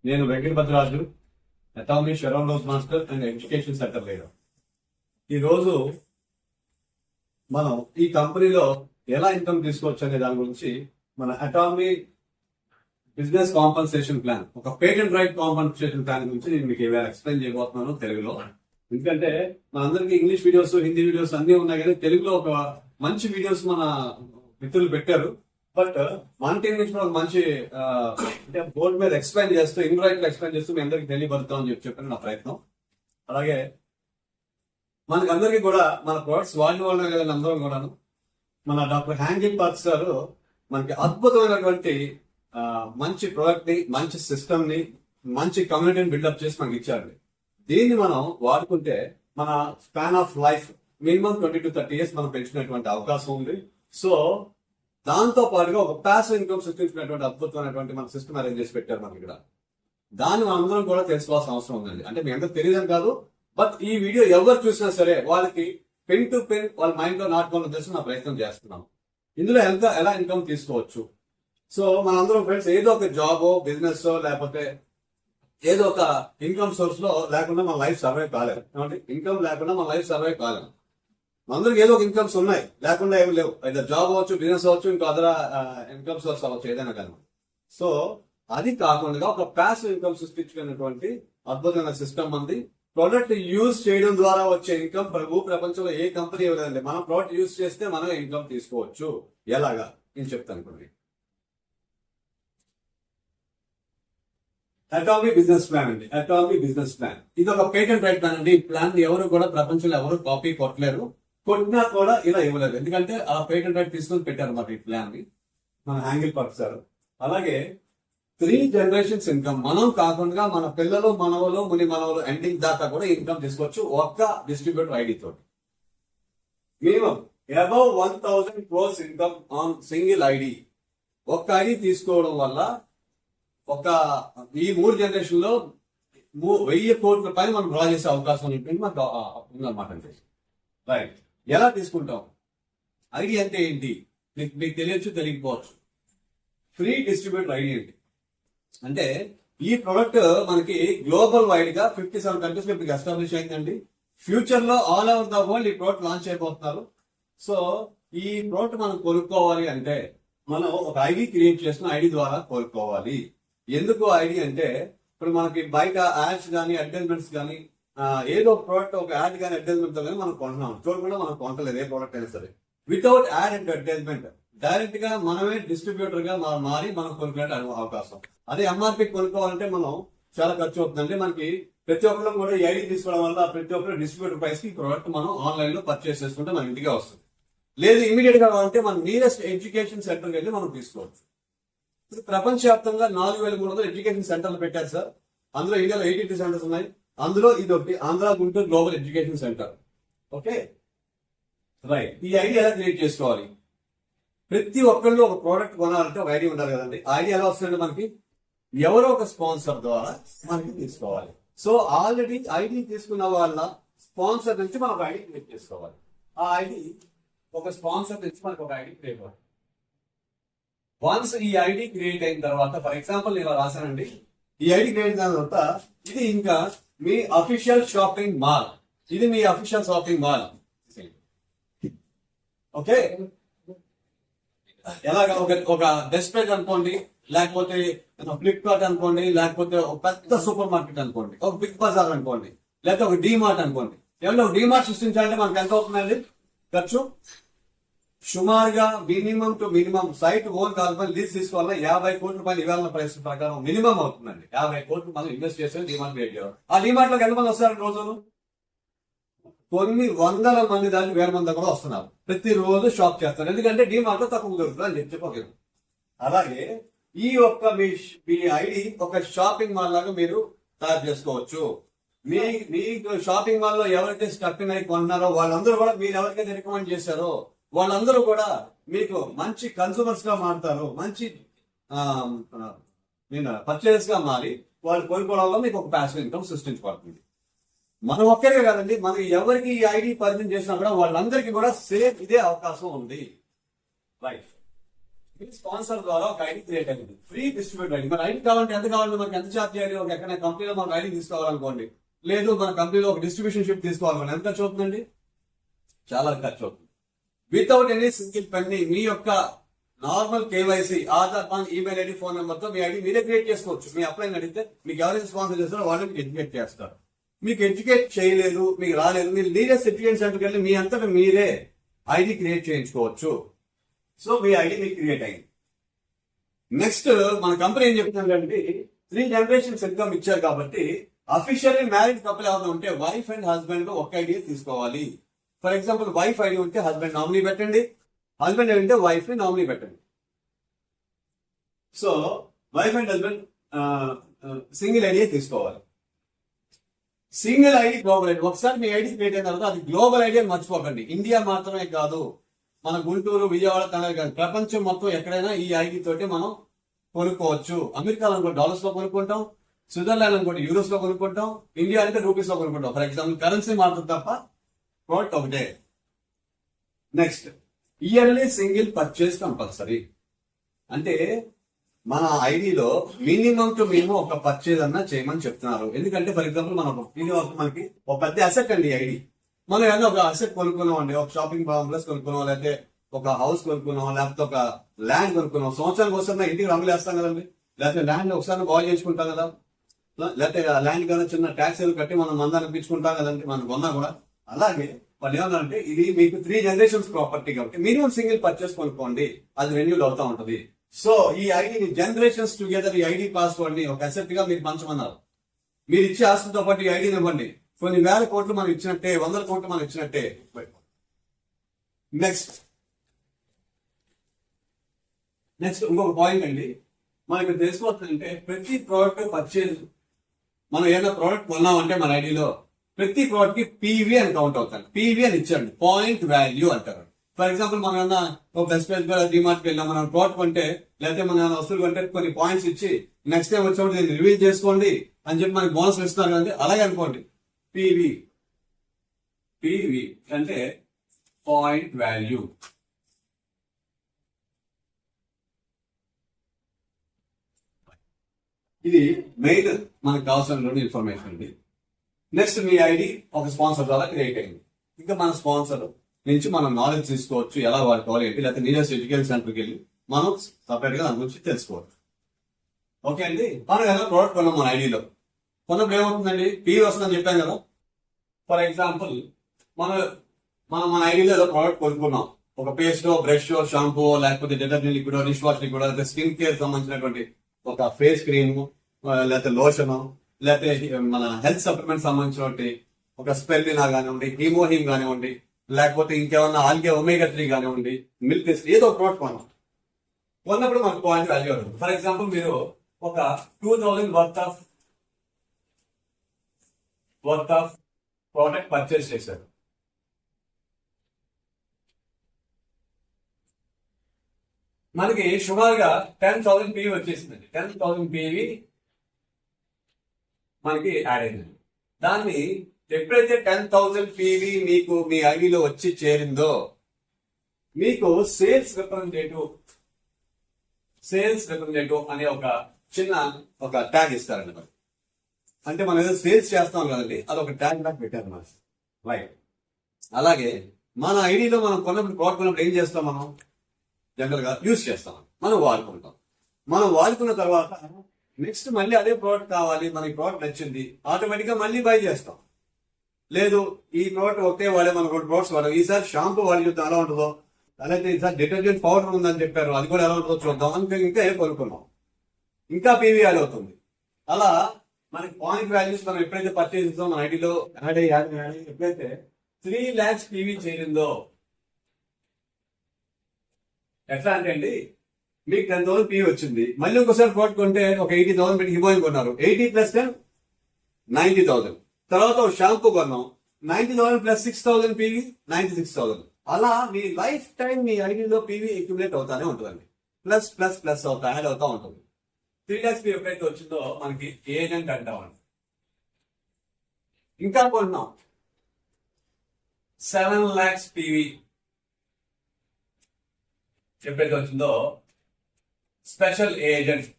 నేను Venkatabhadraraju, Atomy Sharon Rose master and education centre leader. ఈరోజు మనం ఈ కంపెనీలో ఎలా ఇన్కమ్ తీసుకోవచ్చు అనే దాని గురించి మన అటామీ బిజినెస్ కాంపన్సేషన్ ప్లాన్, ఒక పేటెంట్ రైట్ కాంపన్సేషన్ ప్లాన్ గురించి నేను మీకు ఇవాళ ఎక్స్ప్లెయిన్ చేయబోతున్నాను తెలుగులో. ఎందుకంటే మనందరికీ ఇంగ్లీష్ వీడియోస్, హిందీ వీడియోస్ అన్ని ఉన్నాయి, కానీ తెలుగులో ఒక మంచి వీడియోస్ మన మిత్రులు పెట్టారు. బట్ మన టీం నుంచి ఒక మంచి అంటే బోర్డు మీద ఎక్స్ప్లెయిన్ చేస్తూ, ఇన్ రైట్ ఎక్స్ప్లెయిన్ చేస్తూ మీ అందరికి తెలియబడతాం అని చెప్పాను నా ప్రయత్నం. అలాగే మనకి అందరికీ కూడా మన ప్రొడక్ట్స్ వాడిన వాళ్ళే కదా అందరం కూడాను. మన డాక్టర్ హ్యాంగిల్ పార్క్స్ గారు మనకి అద్భుతమైనటువంటి మంచి ప్రొడక్ట్ ని, మంచి సిస్టమ్ ని, మంచి కమ్యూనిటీని బిల్డప్ చేసి మనకి ఇచ్చారు. దీన్ని మనం వాడుకుంటే మన span of life minimum 20 to 30 years మనం పెంచినటువంటి అవకాశం ఉంది. సో దాంతో పాటుగా ఒక ప్యాసివ్ ఇన్కమ్ సృష్టించినటువంటి అద్భుతమైనటువంటి మన సిస్టమ్ అరేంజ్ చేసి పెట్టారు మనకి ఇక్కడ. దాన్ని మనందరం కూడా తెలుసుకోవాల్సిన అవసరం ఉందండి. అంటే మీ అందరూ తెలియదని కాదు, బట్ ఈ వీడియో ఎవరు చూసినా సరే వాళ్ళకి పెన్ టు పెన్ వాళ్ళ మైండ్ లో నాటుకోవాలని తెలిసి నా ప్రయత్నం చేస్తున్నాం. ఇందులో ఎలా ఇన్కమ్ తీసుకోవచ్చు. సో మనందరం ఫ్రెండ్స్ ఏదో ఒక జాబ్, బిజినెస్ లేకపోతే ఏదో ఒక ఇన్కమ్ సోర్స్ లో లేకుండా మన లైఫ్ సర్వైవ్ కాలేదు. ఇన్కమ్ లేకుండా మన లైఫ్ సర్వైవ్ కాలేదు. అందరికి ఏదో ఒక ఇన్కమ్స్ ఉన్నాయి, లేకుండా ఏమి లేవు. అయితే జాబ్ అవ్వచ్చు, బిజినెస్ అవ్వచ్చు, ఇంకా అదర్ ఇన్కమ్ సోర్స్ అవ్వచ్చు, ఏదైనా కానీ. సో అది కాకుండా ఒక ప్యాసివ్ ఇన్కమ్ సృష్టించుకున్నటువంటి అద్భుతమైన సిస్టమ్ ఉంది. ప్రోడక్ట్ యూజ్ చేయడం ద్వారా వచ్చే ఇన్కమ్ ప్రపంచంలో ఏ కంపెనీ ఇవ్వలేదండి. మనం ప్రోడక్ట్ యూజ్ చేస్తే మనం ఇన్కమ్ తీసుకోవచ్చు. ఎలాగా నేను చెప్తాను ఇప్పుడు. అటామీ బిజినెస్ ప్లాన్ అండి. అటామీ బిజినెస్ ప్లాన్ ఇది ఒక పేటెంట్ రైట్ ప్లాన్ అండి. ఈ ప్లాన్ ఎవరు కూడా ప్రపంచంలో ఎవరు కాపీ కొట్టలేరు, కొట్టినా కూడా ఇలా ఇవ్వలేదు. ఎందుకంటే ఆ పేటెంట్ రైట్ తీసుకొని పెట్టారు మాట ఈ ప్లాన్ ని మన హ్యాంగిల్ పర్చారు. అలాగే 3 generations ఇన్కమ్ మనం కాకుండా మన పిల్లలు, మనవలు, ముని మనవలు ఎండింగ్ దాకా కూడా ఇన్కమ్ తీసుకోవచ్చు ఒక్క డిస్ట్రిబ్యూటర్ ఐడి తోటి. Minimum above 1000 crores income on single ID. ఒక్క ఐడి తీసుకోవడం వల్ల ఒక ఈ 3 జనరేషన్ లో 1000 కోట్ల పైన మనం డ్రా చేసే అవకాశం మనకు ఉందన్నమాట. అంటే రైట్, ఎలా తీసుకుంటాం? ఐడి అంటే ఏంటి మీకు తెలియచ్చు, తెలియకపోవచ్చు. ఫ్రీ డిస్ట్రిబ్యూటర్ ఐడి ఏంటి అంటే ఈ ప్రొడక్ట్ మనకి గ్లోబల్ వైడ్ గా 57 కంట్రీస్ లో ఇప్పుడు ఎస్టాబ్లిష్ అయిందండి. ఫ్యూచర్ లో ఆల్ ఓవర్ ద వరల్డ్ ఈ ప్రోడక్ట్ లాంచ్ అయిపోతున్నారు. సో ఈ ప్రోడక్ట్ మనం కొనుక్కోవాలి అంటే మనం ఒక ఐడి క్రియేట్ చేసిన ఐడి ద్వారా కొనుక్కోవాలి. ఎందుకు ఐడి అంటే ఇప్పుడు మనకి బయట యాడ్స్ కానీ అడ్వర్టైజ్మెంట్స్ కానీ ఏదో ప్రోడక్ట్ ఒక యాడ్ కానీ అడ్వర్టైజ్మెంట్ కానీ మనం కొంటున్నాం, చూడకుండా మనం కొనలేదు ఏ ప్రోడక్ట్ అయినా సరే. Without add and advertisement direct గా మనమే డిస్ట్రిబ్యూటర్ గా మారి మనం కొనుక్కునే అవకాశం. అదే ఎంఆర్పీ కొనుక్కోవాలంటే మనం చాలా ఖర్చు అవుతుందండి. మనకి ప్రతి ఒక్కరు కూడా ఐడి తీసుకోవడం వల్ల ప్రతి ఒక్కరు డిస్ట్రిబ్యూటర్ ప్రైస్ కి ప్రోడక్ట్ మనం ఆన్లైన్ లో పర్చేస్ చేసుకుంటే మన ఇంటికే వస్తుంది. లేదు ఇమీడియట్ గా కావాలంటే మన నియరెస్ట్ ఎడ్యుకేషన్ సెంటర్కి వెళ్ళి మనం తీసుకోవచ్చు. ఇప్పుడు ప్రపంచవ్యాప్తంగా 4300 ఎడ్యుకేషన్ సెంటర్లు పెట్టారు సార్. అందులో ఇండియాలో 82 సెంటర్స్ ఉన్నాయి. అందులో ఇది ఒకటి Andhra Guntur global education centre. Okay right. ఈ ఐడి ఎలా క్రియేట్ చేసుకోవాలి? ప్రతి ఒక్కళ్ళు ఒక ప్రోడక్ట్ కొనాలంటే ఒక ఐడి ఉండాలి కదండి. ఐడి ఎలా వస్తుందంటే మనకి ఎవరో ఒక స్పాన్సర్ ద్వారా మనకి తీసుకోవాలి. సో ఆల్రెడీ ఐడి తీసుకున్న వాళ్ళ స్పాన్సర్ నుంచి మనం ఒక ఐడి క్రియేట్ చేసుకోవాలి. ఆ ఐడి ఒక స్పాన్సర్ నుంచి మనకు ఒక ఐడి క్రియేట్ అవ్వాలి. వన్స్ ఈ ఐడి క్రియేట్ అయిన తర్వాత, ఫర్ ఎగ్జాంపుల్ నేను రాశానండి, ఈ ఐడి క్రియేట్ అయిన తర్వాత ఇది ఇంకా మీ అఫీషియల్ షాపింగ్ మాల్. ఇది మీ అఫీషియల్ షాపింగ్ మాల్. ఓకే, ఎలాగా ఒక డెస్క్ పేజ్ అనుకోండి, లేకపోతే ఫ్లిప్కార్ట్ అనుకోండి, లేకపోతే ఒక పెద్ద సూపర్ మార్కెట్ అనుకోండి, ఒక బిగ్ బజార్ అనుకోండి, లేకపోతే ఒక డీమార్ట్ అనుకోండి. ఏమన్నా ఒక డీమార్ట్ సృష్టించాలంటే మనకు ఎంత అవుతుందండి ఖర్చు? సుమారుగా minimum to minimum site own కాల్పని లీజ్ తీసుకోవాలన్నా 50 కోట్ల రూపాయలు ఇవాళ పరిస్థితి ప్రకారం మినిమం అవుతుందండి. 50 కోట్లు మనం ఇన్వెస్ట్ చేస్తే డీమార్ట్ క్రియేట్ చేయాలి. ఆ డీమార్ట్ లోకి ఎంతమంది వస్తారు రోజులు? కొన్ని వందల మంది దానికి 1000 మంది కూడా వస్తున్నారు. ప్రతిరోజు షాప్ చేస్తారు. ఎందుకంటే డీమార్ట్ లో తక్కువ దొరుకుతుంది అని చెప్పగలరు. అలాగే ఈ ఒక్క మీ ఐడి ఒక షాపింగ్ మాల్ లాగా మీరు తయారు చేసుకోవచ్చు. మీ షాపింగ్ మాల్ లో ఎవరైతే స్టక్ అయి కొన్నారో వాళ్ళందరూ కూడా మీరు ఎవరికైతే రికమెండ్ చేశారో వాళ్ళందరూ కూడా మీకు మంచి కన్సూమర్స్ గా మారుతారు. మంచి పర్చేస్ గా మారి వాళ్ళు కొనుక్కోవడంలో మీకు ఒక ప్యాసివ్ ఇన్కమ్ సృష్టించబడుతుంది. మనం ఒక్కరే కాదండి, మనం ఎవరికి ఈ ఐడి పరిచయం చేసినా కూడా వాళ్ళందరికీ కూడా సేమ్ ఇదే అవకాశం ఉంది. రైట్, ఈ స్పాన్సర్ ద్వారా ఒక ఐడి క్రియేట్ అయింది, ఫ్రీ డిస్ట్రిబ్యూటర్ ఐడి. మరి ఐడి కావాలంటే ఎంత కావాలి, మనకి ఎంత ఛార్జ్ చేయాలి? ఒక ఎక్కడ కంపెనీలో మనం ఐడి తీసుకోవాలనుకోండి, లేదు మన కంపెనీలో ఒక డిస్ట్రిబ్యూషన్ షిప్ తీసుకోవాలనుకోండి, ఎంత ఖర్చు అవుతుందండి? చాలా ఖర్చు అవుతుంది. వితౌట్ ఎనీ సింగిల్ పెన్ని మీ యొక్క normal KYC, Aadhaar, pan, email ID, phone number తో మీ ఐడి మీరే క్రియేట్ చేసుకోవచ్చు. మీ అప్లైని అడిగితే మీకు ఎవరైతే స్పాన్సర్ చేస్తారో వాళ్ళు మీకు ఎడ్యుకేట్ చేస్తారు. మీకు ఎడ్యుకేట్ చేయలేదు, మీకు రాలేదు, మీరు నీరెస్ట్ ఎడ్యుకేషన్ సెంటర్కి వెళ్ళి మీ అంతటా మీరే ఐడి క్రియేట్ చేయించుకోవచ్చు. సో మీ ఐడి మీకు క్రియేట్ అయింది. నెక్స్ట్ మన కంపెనీ ఏం చెప్తుందంటే 3 generations ఇన్కమ్ ఇచ్చారు కాబట్టి అఫీషియల్లీ మ్యారీడ్ కపుల్ ఎవరైనా ఉంటే వైఫ్ అండ్ హస్బెండ్ ఒక ఐడి తీసుకోవాలి. ఫర్ ఎగ్జాంపుల్ వైఫ్ ఐడి ఉంటే హస్బెండ్ నామినీ పెట్టండి, హస్బెండ్ ఐడి ఉంటే వైఫ్ ని నామినీ పెట్టండి. So wife and husband single ID తీసుకోవాలి. Single ID global ID. ఒకసారి మీ ఐడి క్రియేట్ అయిన తర్వాత అది గ్లోబల్ ఐడి అని మర్చిపోకండి. ఇండియా మాత్రమే కాదు, మన గుంటూరు, విజయవాడ, కన్నడ కాదు, ప్రపంచం మొత్తం ఎక్కడైనా ఈ ఐడి తోటి మనం కొనుక్కోవచ్చు. అమెరికాలో అనుకో డాలర్స్ లో కొనుక్కుంటాం, స్విట్జర్లాండ్ అనుకోండి యూరోస్ లో కొనుక్కుంటాం, ఇండియా అంటే రూపీస్ లో కొనుక్కుంటాం. ఫర్ ఎగ్జాంపుల్ కరెన్సీ మారుతుంది తప్ప ప్రోడక్ట్ ఒకటే. Next yearly single purchase compulsory. అంటే మన ఐడిలో మినిమం టు మినిమం ఒక పర్చేజ్ అన్నా చేయమని చెప్తున్నారు. ఎందుకంటే ఫర్ ఎగ్జాంపుల్ మనకి ఒక పెద్ద అసెట్ అండి ఐడి. మనం ఏదైనా ఒక అసెట్ కొనుక్కున్నాం అండి, ఒక షాపింగ్ కాంప్లెక్స్ కొనుక్కున్నాం, లేకపోతే ఒక హౌస్ కొనుక్కున్నాం, లేకపోతే ఒక ల్యాండ్ కొనుక్కున్నాం. సంవత్సరానికి ఒకసారి ఇంటికి రంగులు వేస్తాం కదండి, లేకపోతే ల్యాండ్ ఒకసారి బాగు చేసుకుంటాం కదా, లేకపోతే ల్యాండ్ కన్నా చిన్న ట్యాక్స్ కట్టి మనం మందాన్ని ఇప్పించుకుంటాం కదండి మనం కొన్నా కూడా. అలాగే వాళ్ళు ఏమన్నారంటే ఇది మీకు 3 generations ప్రాపర్టీ కాబట్టి మినిమం సింగిల్ పర్చేస్ కొనుక్కోండి, అది రెన్యూల్ అవుతా ఉంటది. సో ఈ ఐడిని జనరేషన్స్ టుగెదర్ ఈ ఐడి పాస్వర్డ్ ని ఒక అసెట్ గా మీరు పంచమన్నారు. మీరు ఇచ్చే ఆస్తులతో పాటు ఈ ఐడిని ఇవ్వండి. కొన్ని వేల కోట్లు మనం ఇచ్చినట్టే, 100 కోట్లు మనం ఇచ్చినట్టే. నెక్స్ట్ ఇంకొక పాయింట్ అండి, మనకి తెలుసుకోవాలంటే ప్రతి ప్రోడక్ట్ పర్చేజ్ మనం ఏదైనా ప్రోడక్ట్ కొన్నామంటే మన ఐడిలో ప్రతి ప్రోడక్ట్ కి పీవీ అని కౌంట్ అవుతాను. పీవీ అని ఇచ్చండి, పాయింట్ వాల్యూ అంటారు. ఫర్ ఎగ్జాంపుల్ మనం ఏమన్నా ఒక బెస్ట్ ప్రైస్ డిమార్ట్కి వెళ్ళాం, మనం ప్రోడక్ట్ కొంటే లేకపోతే మన వస్తువులు కొంటే కొన్ని పాయింట్స్ ఇచ్చి నెక్స్ట్ టైం వచ్చినప్పుడు దీన్ని రివ్యూ చేసుకోండి అని చెప్పి మనకి బోనస్ ఇస్తున్నారు కదండి. అలాగే అనుకోండి, పీవీ అంటే పాయింట్ వాల్యూ. ఇది మెయిన్ మనకు కావాల్సిన ఇన్ఫర్మేషన్ అండి. నెక్స్ట్ మీ ఐడి ఒక స్పాన్సర్ ద్వారా క్రియేట్ అయింది. ఇంకా మన స్పాన్సర్ నుంచి మనం నాలెడ్జ్ తీసుకోవచ్చు, ఎలా వాడుకోవాలి ఏంటి, లేకపోతే నీరెస్ట్ ఎడ్యుకేషన్ సెంటర్కి వెళ్ళి మనం సపరేట్ గా దాని గురించి తెలుసుకోవచ్చు. ఓకే అండి, మనం ఏదైనా ప్రోడక్ట్ కొన్నాం మన ఐడిలో, కొన్నప్పుడు ఏమవుతుందండి, పీవీ వస్తుందని చెప్పాం కదా. ఫర్ ఎగ్జాంపుల్ మన ఐడిలో ఏదో ప్రోడక్ట్ కొనుక్కున్నాం, ఒక పేస్ట్, బ్రష్, షాంపూ, లేకపోతే detergent liquid, dish wash liquid, లేకపోతే స్కిన్ కేర్ సంబంధించినటువంటి ఒక ఫేస్ క్రీమ్, లేకపోతే లోషన్, లేకపోతే మన హెల్త్ సప్లిమెంట్ సంబంధించినటువంటి ఒక స్పెల్లినా కానివ్వండి, హీమోహిమ్ కానివ్వండి, లేకపోతే ఇంకేమన్నా ఆల్గే ఒమేగా 3 కానివ్వండి, మిల్క్ ఏదో ఒక ప్రోడక్ట్ కొన్నప్పుడు మనకు పాయింట్ వాల్యూ ఉంటుంది. ఫర్ ఎగ్జాంపుల్ మీరు ఒక 2000 వర్త్ ఆఫ్ ప్రోడక్ట్ పర్చేస్ చేశారు. మనకి సుమారుగా 10,000 పీవీ వచ్చేసిందండి. 10,000 పీవీ మనకి యాడ్ అయిందండి. దాన్ని ఎప్పుడైతే 10,000 పీవీ మీకు మీ ఐడిలో వచ్చి చేరిందో మీకు సేల్స్ రిప్రజెంటేటివ్ అనే ఒక చిన్న ట్యాగ్ ఇస్తారండి. మరి అంటే మనం ఏదో సేల్స్ చేస్తాం కదండి, అది ఒక ట్యాగ్ లాగా పెట్టారు మన రైట్. అలాగే మన ఐడిలో మనం కొన్నప్పుడు ఏం చేస్తాం, మనం జనరల్ గా యూజ్ చేస్తాం, మనం వాడుకుంటాం. మనం వాడుకున్న తర్వాత నెక్స్ట్ మళ్ళీ అదే ప్రోడక్ట్ కావాలి, మనకి ప్రోడక్ట్ నచ్చింది, ఆటోమేటిక్ గా మళ్ళీ బై చేస్తాం. లేదు ఈ ప్రోడక్ట్ ఒకటే వాడే మనం 2 ప్రోడక్ట్స్ వాడాం, ఈసారి షాంపూ వాడి చూద్దాం ఎలా ఉంటుందో, అలాగే ఈసారి డిటర్జెంట్ పౌడర్ ఉందని చెప్పారు, అది కూడా ఎలా ఉంటుందో చూద్దాం అని ఇంకా ఏం కొనుక్కున్నాం, ఇంకా పీవీ యాడ్ అవుతుంది. అలా మనకి పాయింట్ వాల్యూస్ మనం ఎప్పుడైతే పర్చేజ్ చేస్తాం మన ఐడిలో యాడ్ అయ్యి ఎప్పుడైతే 3 lakhs పీవీ చేరిందో, ఎట్లా అంటే అండి, మీకు 10,000 పీవీ వచ్చింది, మళ్ళీ ఇంకోసారి ప్రోడక్ట్ కొంటే ఒక 80,000 పెట్టి హిమోయిన్ కొన్నారు, 80 + 10 90,000. తర్వాత ఒక షాంపూ కొన్నాం, 90,000 + 6,000 పీవీ 96,000. అలా మీ లైఫ్ టైం మీ ఐడిలో పీవీ అక్యుములేట్ అవుతానే ఉంటుందండి, ప్లస్ ప్లస్ ప్లస్ యాడ్ అవుతా ఉంటుంది. 3 lakhs పీవీ ఎప్పుడైతే వచ్చిందో మనకి ఏజెంట్ అంటామండి. ఇంకా కొన్నాం 7 lakhs పీవీ ఎప్పుడైతే వచ్చిందో స్పెషల్ ఏజెంట్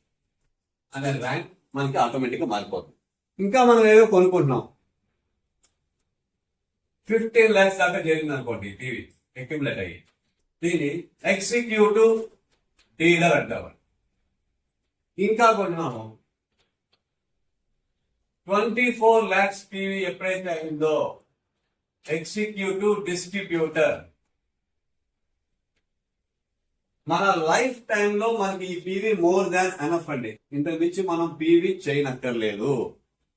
అనే ర్యాంక్ మనకి ఆటోమేటిక్ గా మారిపోతుంది. ఇంకా మనం ఏదో కొనుక్కుంటున్నాం, 15 lakhs దాకా జరిగింది అనుకోండి టీవీ అక్యుములేట్ అయ్యి, దీన్ని ఎగ్జిక్యూటివ్ డీలర్ అంటారు. ఇంకా కొన్నాము 24 lakhs టీవీ ఎప్పుడైతే అయిందో ఎగ్జిక్యూటివ్ డిస్ట్రిబ్యూటర్. మన లైఫ్ టైమ్ లో మనకి ఈ పీవీ మోర్ దాన్ ఎనఫ్ అండి. ఇంతకు మించి మనం పీవీ చేయనక్కర్లేదు.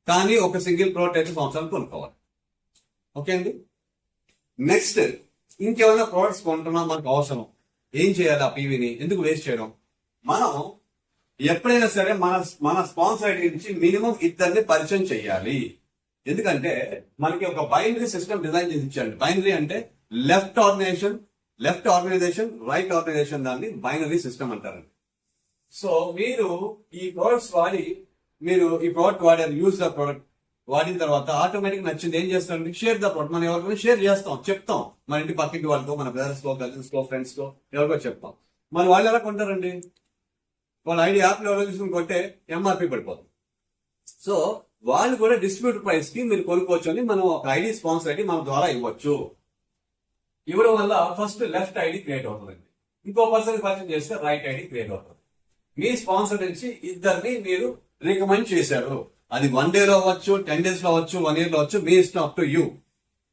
కానీ ఒక సింగిల్ ప్రోడక్ట్ అయితే సంవత్సరాలు కొనుక్కోవాలి. ఓకే అండి. నెక్స్ట్ ఇంకేమైనా ప్రోడక్ట్స్ కొంటున్నాం, మనకు అవసరం, ఏం చేయాలి? ఆ పీవీని ఎందుకు వేస్ట్ చేయడం? మనం ఎప్పుడైనా సరే మన స్పాన్సర్ ఐడి నుంచి మినిమం ఇద్దరిని పరిచయం చేయాలి. ఎందుకంటే మనకి ఒక బైనరీ సిస్టమ్ డిజైన్ చేసి ఇచ్చాడు. బైనరీ అంటే లెఫ్ట్ ఆర్గనైజేషన్ రైట్ ఆర్గనైజేషన్, దాన్ని బైనరీ సిస్టమ్ అంటారండి. సో మీరు ఈ ప్రోడక్ట్స్ వాడారు, యూజ్ ద ప్రోడక్ట్ వాడిన తర్వాత ఆటోమేటిక్ నచ్చింది ఏం చేస్తారండి? Share the product. మనం ఎవరికైనా షేర్ చేస్తాం, చెప్తాం, మన ఇంటి పక్కింటి వాళ్ళతో, మన బ్రదర్స్ తో, కజిన్స్ తో, ఫ్రెండ్స్ తో ఎవరికో చెప్తాం. మన వాళ్ళు ఎలా కొంటారండి? వాళ్ళ ఐడి యాప్ లో ఎవరో తీసుకుని కొంటే ఎంఆర్పి పడిపోతుంది. సో వాళ్ళు కూడా డిస్ట్రిబ్యూటర్ ప్రైస్ కి మీరు కొనుక్కోవచ్చు అని మనం ఒక ఐడి స్పాన్సర్ ఐడి మన ద్వారా ఇవ్వచ్చు. ఇవ్వడం వల్ల ఫస్ట్ లెఫ్ట్ ఐడి క్రియేట్ అవుతుందండి. ఇంకో పర్సన్ పరిచయం చేస్తే రైట్ ఐడి క్రియేట్ అవుతుంది. మీ స్పాన్సర్ నుంచి ఇద్దరిని మీరు రికమెండ్ చేశారు. అది 1 day లో అవ్వచ్చు, 10 days లో అవ్వచ్చు, 1 year లో అవ్వచ్చు, మీ ఇష్టం, అప్ టు యూ.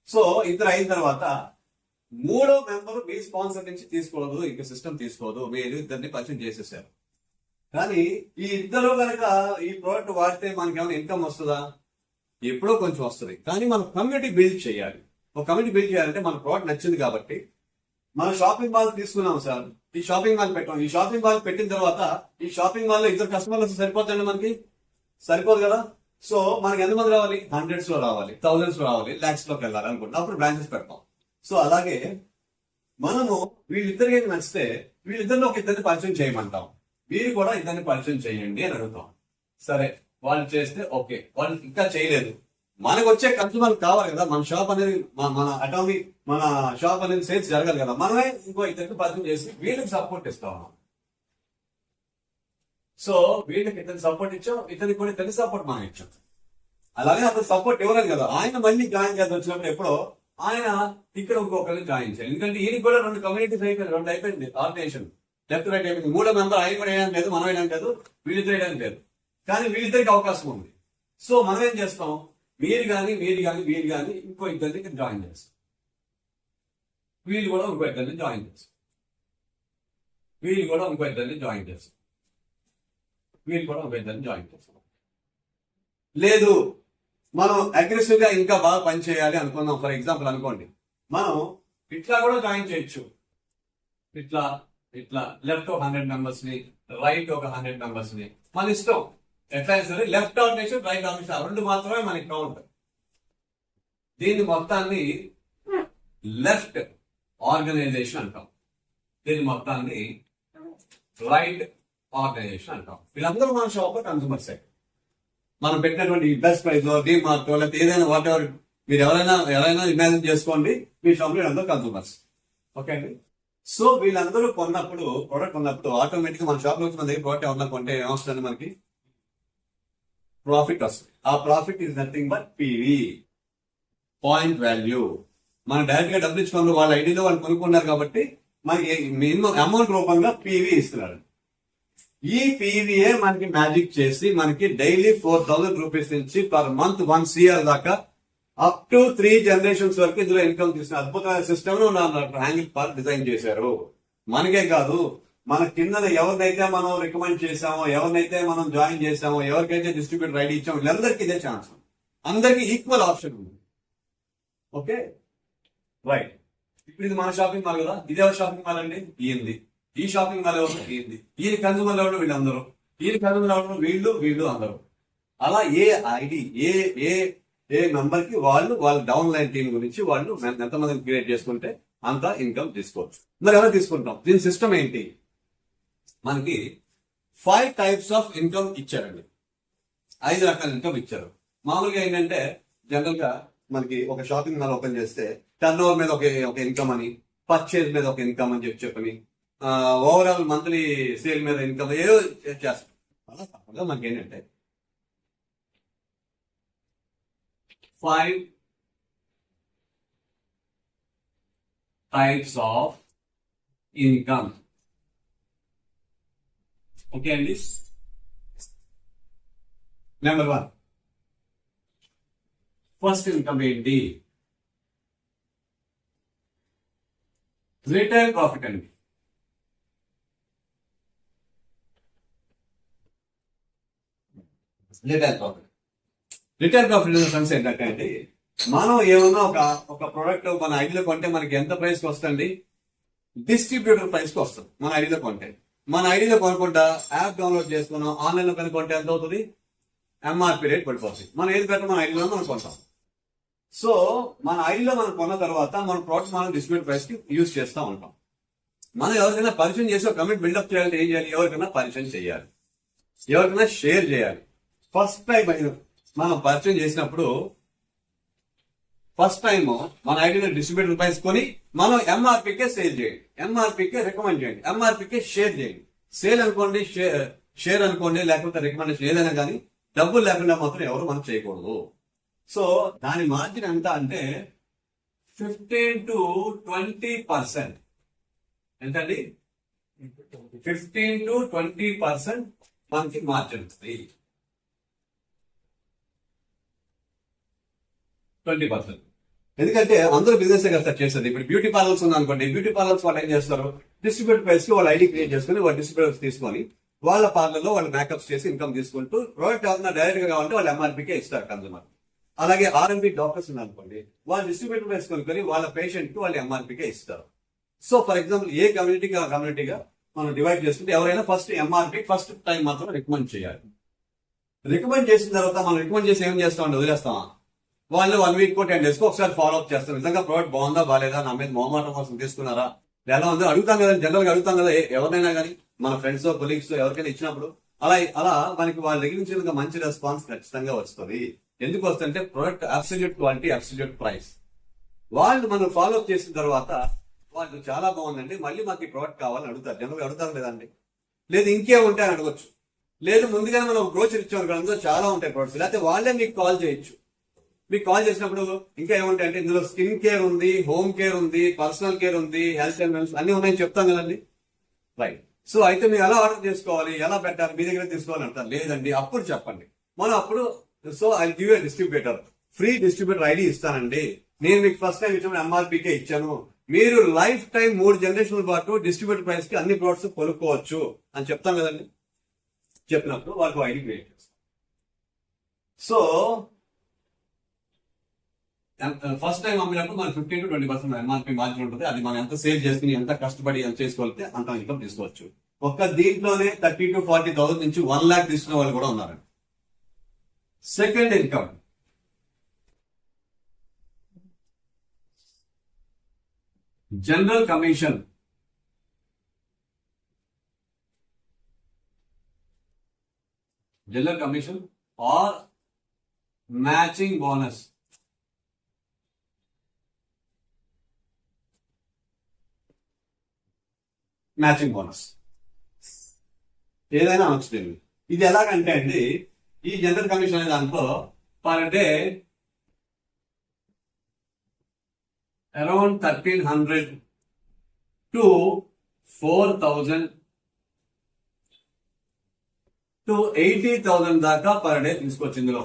సో ఇద్దరు అయిన తర్వాత మూడో మెంబర్ మీ స్పాన్సర్ నుంచి తీసుకోవద్దు, ఇంకా సిస్టమ్ తీసుకోవద్దు, మీరు ఇద్దరిని పరిచయం చేసేసారు. కానీ ఈ ఇద్దరు కనుక ఈ ప్రోడక్ట్ వాడితే మనకి ఏమైనా ఇన్కమ్ వస్తుందా? ఎప్పుడో కొంచెం వస్తుంది. కానీ మనం కమ్యూనిటీ బిల్డ్ చేయాలి. ఒక కమ్యూనిటీ బిల్డ్ చేయాలంటే మన ప్రోడక్ట్ నచ్చింది కాబట్టి, మనం షాపింగ్ మాల్ తీసుకున్నాం సార్, ఈ షాపింగ్ మాల్ పెట్టాం. ఈ షాపింగ్ మాల్ పెట్టిన తర్వాత ఈ షాపింగ్ మాల్ లో ఇద్దరు కస్టమర్లు సరిపోతాయండి? మనకి సరిపోదు కదా. సో మనకి ఎంతమంది రావాలి? 100s లో రావాలి, 1000s లో రావాలి, lakhs లోకి వెళ్ళాలి అనుకుంటున్నాం. అప్పుడు బ్రాంచెస్ పెడతాం. సో అలాగే మనము వీళ్ళిద్దరికి నచ్చితే వీళ్ళిద్దరిని ఒక ఇద్దరిని పరిచయం చేయమంటాం. మీరు కూడా ఇద్దరిని పరిచయం చేయండి అని అడుగుతాం. సరే, వాళ్ళు చేస్తే ఓకే, వాళ్ళు ఇంకా చేయలేదు, మనకు వచ్చే కస్టమర్ కావాలి కదా. మన షాప్ అనేది మన షాప్ అనేది సేల్స్ జరగాలి కదా. మనమే ఇంకో ఇద్దరికి పరిచయం చేసి వీళ్ళకి సపోర్ట్ ఇస్తాం. సో వీళ్ళకి ఇతనికి సపోర్ట్ ఇచ్చాం, ఇతనికి కూడా ఇతని సపోర్ట్ మనం ఇచ్చాం. అలాగే అతను సపోర్ట్ ఇవ్వలేదు కదా, ఆయన మళ్ళీ జాయిన్ చేద్దాం వచ్చినప్పుడు ఎప్పుడో ఆయన ఇక్కడ ఇంకొకరిని జాయిన్ చేయాలి. ఎందుకంటే ఈయనకి కూడా 2 కమ్యూనిటీస్ అయిపోయింది, 2 అయిపోయింది ఆర్గనైజేషన్, లెఫ్ట్ రైట్ అయిపోయింది. మూడో మెంబర్ ఆయన కూడా వేయడానికి లేదు, మనం వేయడానికి లేదు, వీళ్ళిద్దరు వేయడానికి లేదు. కానీ వీళ్ళిద్దరికి అవకాశం ఉంది. సో మనం ఏం చేస్తాం? మీరు కానీ ఇంకో ఇద్దరికి జాయిన్ చేస్తాం. వీళ్ళు కూడా ఇంకో ఇద్దరిని జాయిన్ చేస్తాం. లేదు, మనం అగ్రెసివ్ గా ఇంకా బాగా పనిచేయాలి అనుకుందాం. ఫర్ ఎగ్జాంపుల్ అనుకోండి, మనం ఇట్లా కూడా జాయిన్ చేయొచ్చు. ఇట్లా లెఫ్ట్ ఒక 100 members ని, రైట్ ఒక 100 members ని, మన ఇష్టం. ఎట్లయినా సరే లెఫ్ట్ ఆర్గనైజేషన్, రైట్ ఆర్గనైజేషన్ 2 మాత్రమే మనకి కౌంట్. దీన్ని మొత్తాన్ని లెఫ్ట్ ఆర్గనైజేషన్ అంటాం, దీన్ని మొత్తాన్ని రైట్ ఆర్గనైజేషన్ అంటాం. వీళ్ళందరూ మన షాప్ లో కన్సూమర్సే. మనం పెట్టినటువంటి బెస్ట్ ప్రైస్ డిమార్ట్ లేకపోతే ఏదైనా వాట్ ఎవర్ మీరు ఎవరైనా ఇమాజిన్ చేసుకోండి, మీ షాప్ లో వీళ్ళందరూ కన్సూమర్స్. ఓకే అండి. సో వీళ్ళందరూ ప్రోడక్ట్ కొన్నప్పుడు ఆటోమేటిక్ మన షాప్ లో మన దగ్గర ప్రోడక్ట్ ఏమన్నా కొంటే ఏమొస్తుంది? మనకి ప్రాఫిట్ వస్తుంది. ఆ profit is nothing but PV, point value. మనం డైరెక్ట్ గా డబ్బులు ఇచ్చుకున్నప్పుడు వాళ్ళ ఐడిలో వాళ్ళు కొనుక్కున్నారు కాబట్టి మనకి మినిమం అమౌంట్ రూపంగా పీవీ ఇస్తున్నారు. ఈ పీవీఏ మనకి మ్యాజిక్ చేసి మనకి డైలీ 4000 రూపీస్ నుంచి పర్ మంత్ 1 year దాకా అప్ టు 3 generations వరకు ఇందులో ఇన్కమ్ తీసుకున్న అద్భుతమైన సిస్టమ్ హ్యాంగిల్ పార్క్ డిజైన్ చేశారు. మనకే కాదు, మన కింద ఎవరినైతే మనం రికమెండ్ చేసామో, ఎవరినైతే మనం జాయిన్ చేసామో, ఎవరికైతే డిస్ట్రిబ్యూటర్ ఐడి ఇచ్చామో, వీళ్ళందరికీ ఇదే ఛాన్స్. అందరికీ ఈక్వల్ ఆప్షన్ ఉంది. Okay right. ఇప్పుడు ఇది మన షాపింగ్ మాల్ కదా, ఇదే షాపింగ్ మాల్ అండి, ఈయనది. ఈ షాపింగ్ మాల్ ఎవరు? ఈయనది. ఈయన కన్సూమర్ ఎవరు? వీళ్ళందరూ. ఈయన కన్సూమర్ ఎవరు? వీళ్ళు అందరూ. అలా ఏ ఐడి ఏ మెంబర్ కి వాళ్ళ డౌన్ లైన్ టీం గురించి వాళ్ళు ఎంతమందిని క్రియేట్ చేసుకుంటే అంత ఇన్కమ్ తీసుకోవచ్చు. మరి ఎలా తీసుకుంటాం? దీని సిస్టమ్ ఏంటి? మనకి 5 types ఆఫ్ ఇన్కమ్ ఇచ్చారండి. 5 రకాల ఇన్కమ్ ఇచ్చారు. మామూలుగా ఏంటంటే జనరల్ గా మనకి ఒక షాపింగ్ మాల్ ఓపెన్ చేస్తే టర్న్ ఓవర్ మీద ఒక ఇన్కమ్ అని, పర్చేజ్ మీద ఒక ఇన్కమ్ అని చెప్పని, ఓవరాల్ మంత్లీ సేల్ మీద ఇన్కమ్ ఏదో చేస్తాం. అలా తప్పగా మనకి ఏంటంటే 5 types of income. ఓకే అండి. నెంబర్ 1 ఫస్ట్ ఇన్కమ్ ఏంటి? రిటైల్ ప్రాఫిట్ అండి. రిటైల్ ప్రాఫిట్ ఫ్రెండ్స్ ఏంటంటే అండి, మనం ఏమన్నా ఒక ప్రోడక్ట్ మన ఐడిలో కొంటే మనకి ఎంత ప్రైస్కి వస్తుంది? డిస్ట్రిబ్యూటర్ ప్రైస్కి వస్తుంది మన ఐడిలో కొంటే. మన ఐడిలో కొనుక్కుంటా యాప్ డౌన్లోడ్ చేసుకున్నాం, ఆన్లైన్లో కనుక్కుంటే ఎంత అవుతుంది? ఎంఆర్పి రేట్ పడిపోతుంది. మనం ఏది పెట్టాం మన ఐడిలో మనం కొంటాం. సో మన ఐడిలో మనం కొన్న తర్వాత మన ప్రోడక్ట్ మనం డిస్ట్రిబ్యూటర్ ప్రైస్కి యూజ్ చేస్తూ ఉంటాం. మనం ఎవరికైనా పరిచయం చేసి ఒక కమిట్ బిల్డప్ చేయాలంటే ఏం చేయాలి? ఎవరికైనా పరిచయం చేయాలి, ఎవరికైనా షేర్ చేయాలి. ఫస్ట్ టైం మనం పరిచయం చేసినప్పుడు ఫస్ట్ టైం మన ఐడియా డిస్ట్రిబ్యూటర్ ప్రైస్ కొని మనం ఎంఆర్పీకే సేల్ చేయండి, ఎంఆర్పీకే రికమెండ్ చేయండి, ఎంఆర్పీకే షేర్ చేయండి. సేల్ అనుకోండి, షేర్ అనుకోండి, లేకపోతే రికమెండేషన్ ఏదైనా కానీ డబ్బులు లేకుండా మాత్రం ఎవరు మనం చేయకూడదు. సో దాని మార్జిన్ ఎంత అంటే 15 to 20%. ఎంతండి? 15 to 20% మనకి మార్జిన్ ఉంటుంది. 20%. ఎందుకంటే అందరూ బిజినెస్ కదా చేస్తారు. ఇప్పుడు బ్యూటీ పార్లర్స్ ఉంది అనుకోండి, బ్యూటీ పార్లర్స్ వాళ్ళు ఏం చేస్తారు? డిస్ట్రిబ్యూటర్ ప్రైస్ కి వాళ్ళ ఐడి క్రియేట్ చేసుకుని వాళ్ళ డిస్ట్రిబ్యూటర్స్ తీసుకొని వాళ్ళ పార్లర్ లో వాళ్ళు మేకప్స్ చేసి ఇన్కమ్ తీసుకుంటూ ప్రోడక్ట్ ఎవరైనా డైరెక్ట్ గా కావాలంటే వాళ్ళు ఎంఆర్పీకే ఇస్తారు కన్సూమర్. అలాగే ఆర్ఎంపీ డాక్టర్స్ ఉంది అనుకోండి, వాళ్ళు డిస్ట్రిబ్యూటర్ ప్రైస్ కొనుక్కొని వాళ్ళ పేషెంట్ కి వాళ్ళు ఎంఆర్పీకే ఇస్తారు. సో ఫర్ ఎగ్జాంపుల్ ఏ కమ్యూనిటీగా మనం డివైడ్ చేసుకుంటే ఎవరైనా ఫస్ట్ ఎంఆర్పీ ఫస్ట్ టైం మాత్రం రికమెండ్ చేయాలి. రికమెండ్ చేసిన తర్వాత మనం రికమెండ్ చేసి ఏం చేస్తామంటే వదిలేస్తామా? వాళ్ళు 1 week 10 days ఒకసారి ఫాలో అప్ చేస్తారు. నిజంగా ప్రోడక్ట్ బాగుందా బాగాలేదా, నా మీద మొహమాటం కోసం తీసుకున్నారా, ఎలా ఉందో అడుగుతాం కదా, జనరల్ గా అడుగుతాం కదా ఎవరైనా కానీ మన ఫ్రెండ్స్ కొలీగ్స్ ఎవరికైనా ఇచ్చినప్పుడు. అలా మనకి వాళ్ళ దగ్గర నుంచి మంచి రెస్పాన్స్ ఖచ్చితంగా వస్తుంది. ఎందుకు వస్తుందంటే product absolute quality, absolute price. వాళ్ళు మనం ఫాలో అప్ చేసిన తర్వాత వాళ్ళు చాలా బాగుందండి, మళ్ళీ మాకు ఈ ప్రోడక్ట్ కావాలని అడుగుతారు. జనరల్గా అడుగుతారు లేదండి, లేదు ఇంకేముంటాయి అని అడగచ్చు, లేదు ముందుగానే మనం బ్రోచర్ ఇచ్చాం అందులో చాలా ఉంటాయి ప్రోడక్ట్స్, లేకపోతే వాళ్ళే మీకు కాల్ చేయొచ్చు. మీకు కాల్ చేసినప్పుడు ఇంకా ఏముంటాయి అంటే ఇందులో స్కిన్ కేర్ ఉంది, హోమ్ కేర్ ఉంది, పర్సనల్ కేర్ ఉంది, హెల్త్ అండ్ వెల్నెస్ అన్ని ఉన్నాయని చెప్తాం కదండి. రైట్. సో అయితే మీరు ఎలా ఆర్డర్ చేసుకోవాలి, ఎలా పెట్టాలి, మీ దగ్గర తీసుకోవాలి అంటారు. లేదండి అప్పుడు చెప్పండి. మనం అప్పుడు so I give a distributor, free distributor ID ఇస్తానండి. నేను మీకు ఫస్ట్ టైం ఇచ్చిన ఎంఆర్పీకే ఇచ్చాను, మీరు లైఫ్ టైం 3 generations పాటు డిస్ట్రిబ్యూటర్ ప్రైస్ కి అన్ని ప్రొడక్ట్స్ కొనుక్కోవచ్చు అని చెప్తాం కదండి. చెప్పినప్పుడు వాళ్ళకు ఐడి క్రియేట్ చేస్తాం. సో ఫస్ట్ టైం అమ్మినప్పుడు మనకి 15 to 20% ఎంఆర్పీ మార్జిన్ ఉంటుంది. అది మనం ఎంత సేల్ చేసుకుని ఎంత కష్టపడి ఎంత చేసుకోవాలంటే అంత ఇన్కమ్ తీసుకోవచ్చు. ఒక్క దీంట్లోనే 30,000 to 40,000 నుంచి 1 lakh తీసుకునే వాళ్ళు కూడా ఉన్నారండి. Second income general commission. General commission or matching bonus. Matching bonus ఏదైనా అనొచ్చు. ఇది ఎలాగంటే అండి, ఈ జనరల్ కమిషన్ అనే దాంట్లో per day around 1,300 to 4,000 to 80,000 దాకా పర్ డే తీసుకోవచ్చు. ఇందులో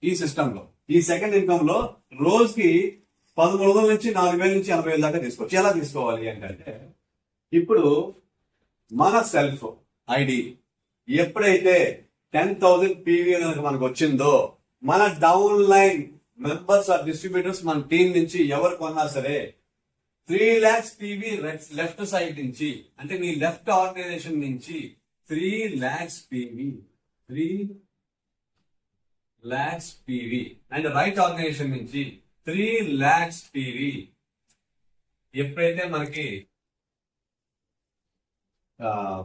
ఈ సిస్టమ్ లో ఈ సెకండ్ ఇన్కమ్ లో రోజుకి 13,000 నుంచి 4,000 నుంచి 80,000 దాకా తీసుకోవచ్చు. ఎలా తీసుకోవాలి ఏంటంటే, ఇప్పుడు మన సెల్ఫ్ ఐడి ఎప్పుడైతే 10,000 పీవీ మనకు వచ్చిందో, మన down line members or distributors మన టీం నుంచి ఎవరు కొన్నా సరే 3 lakhs పీవీ లెఫ్ట్ సైడ్ నుంచి, అంటే మీ లెఫ్ట్ ఆర్గనైజేషన్ నుంచి 3 lakhs PV and right organisation నుంచి 3 lakhs పీవీ ఎప్పుడైతే మనకి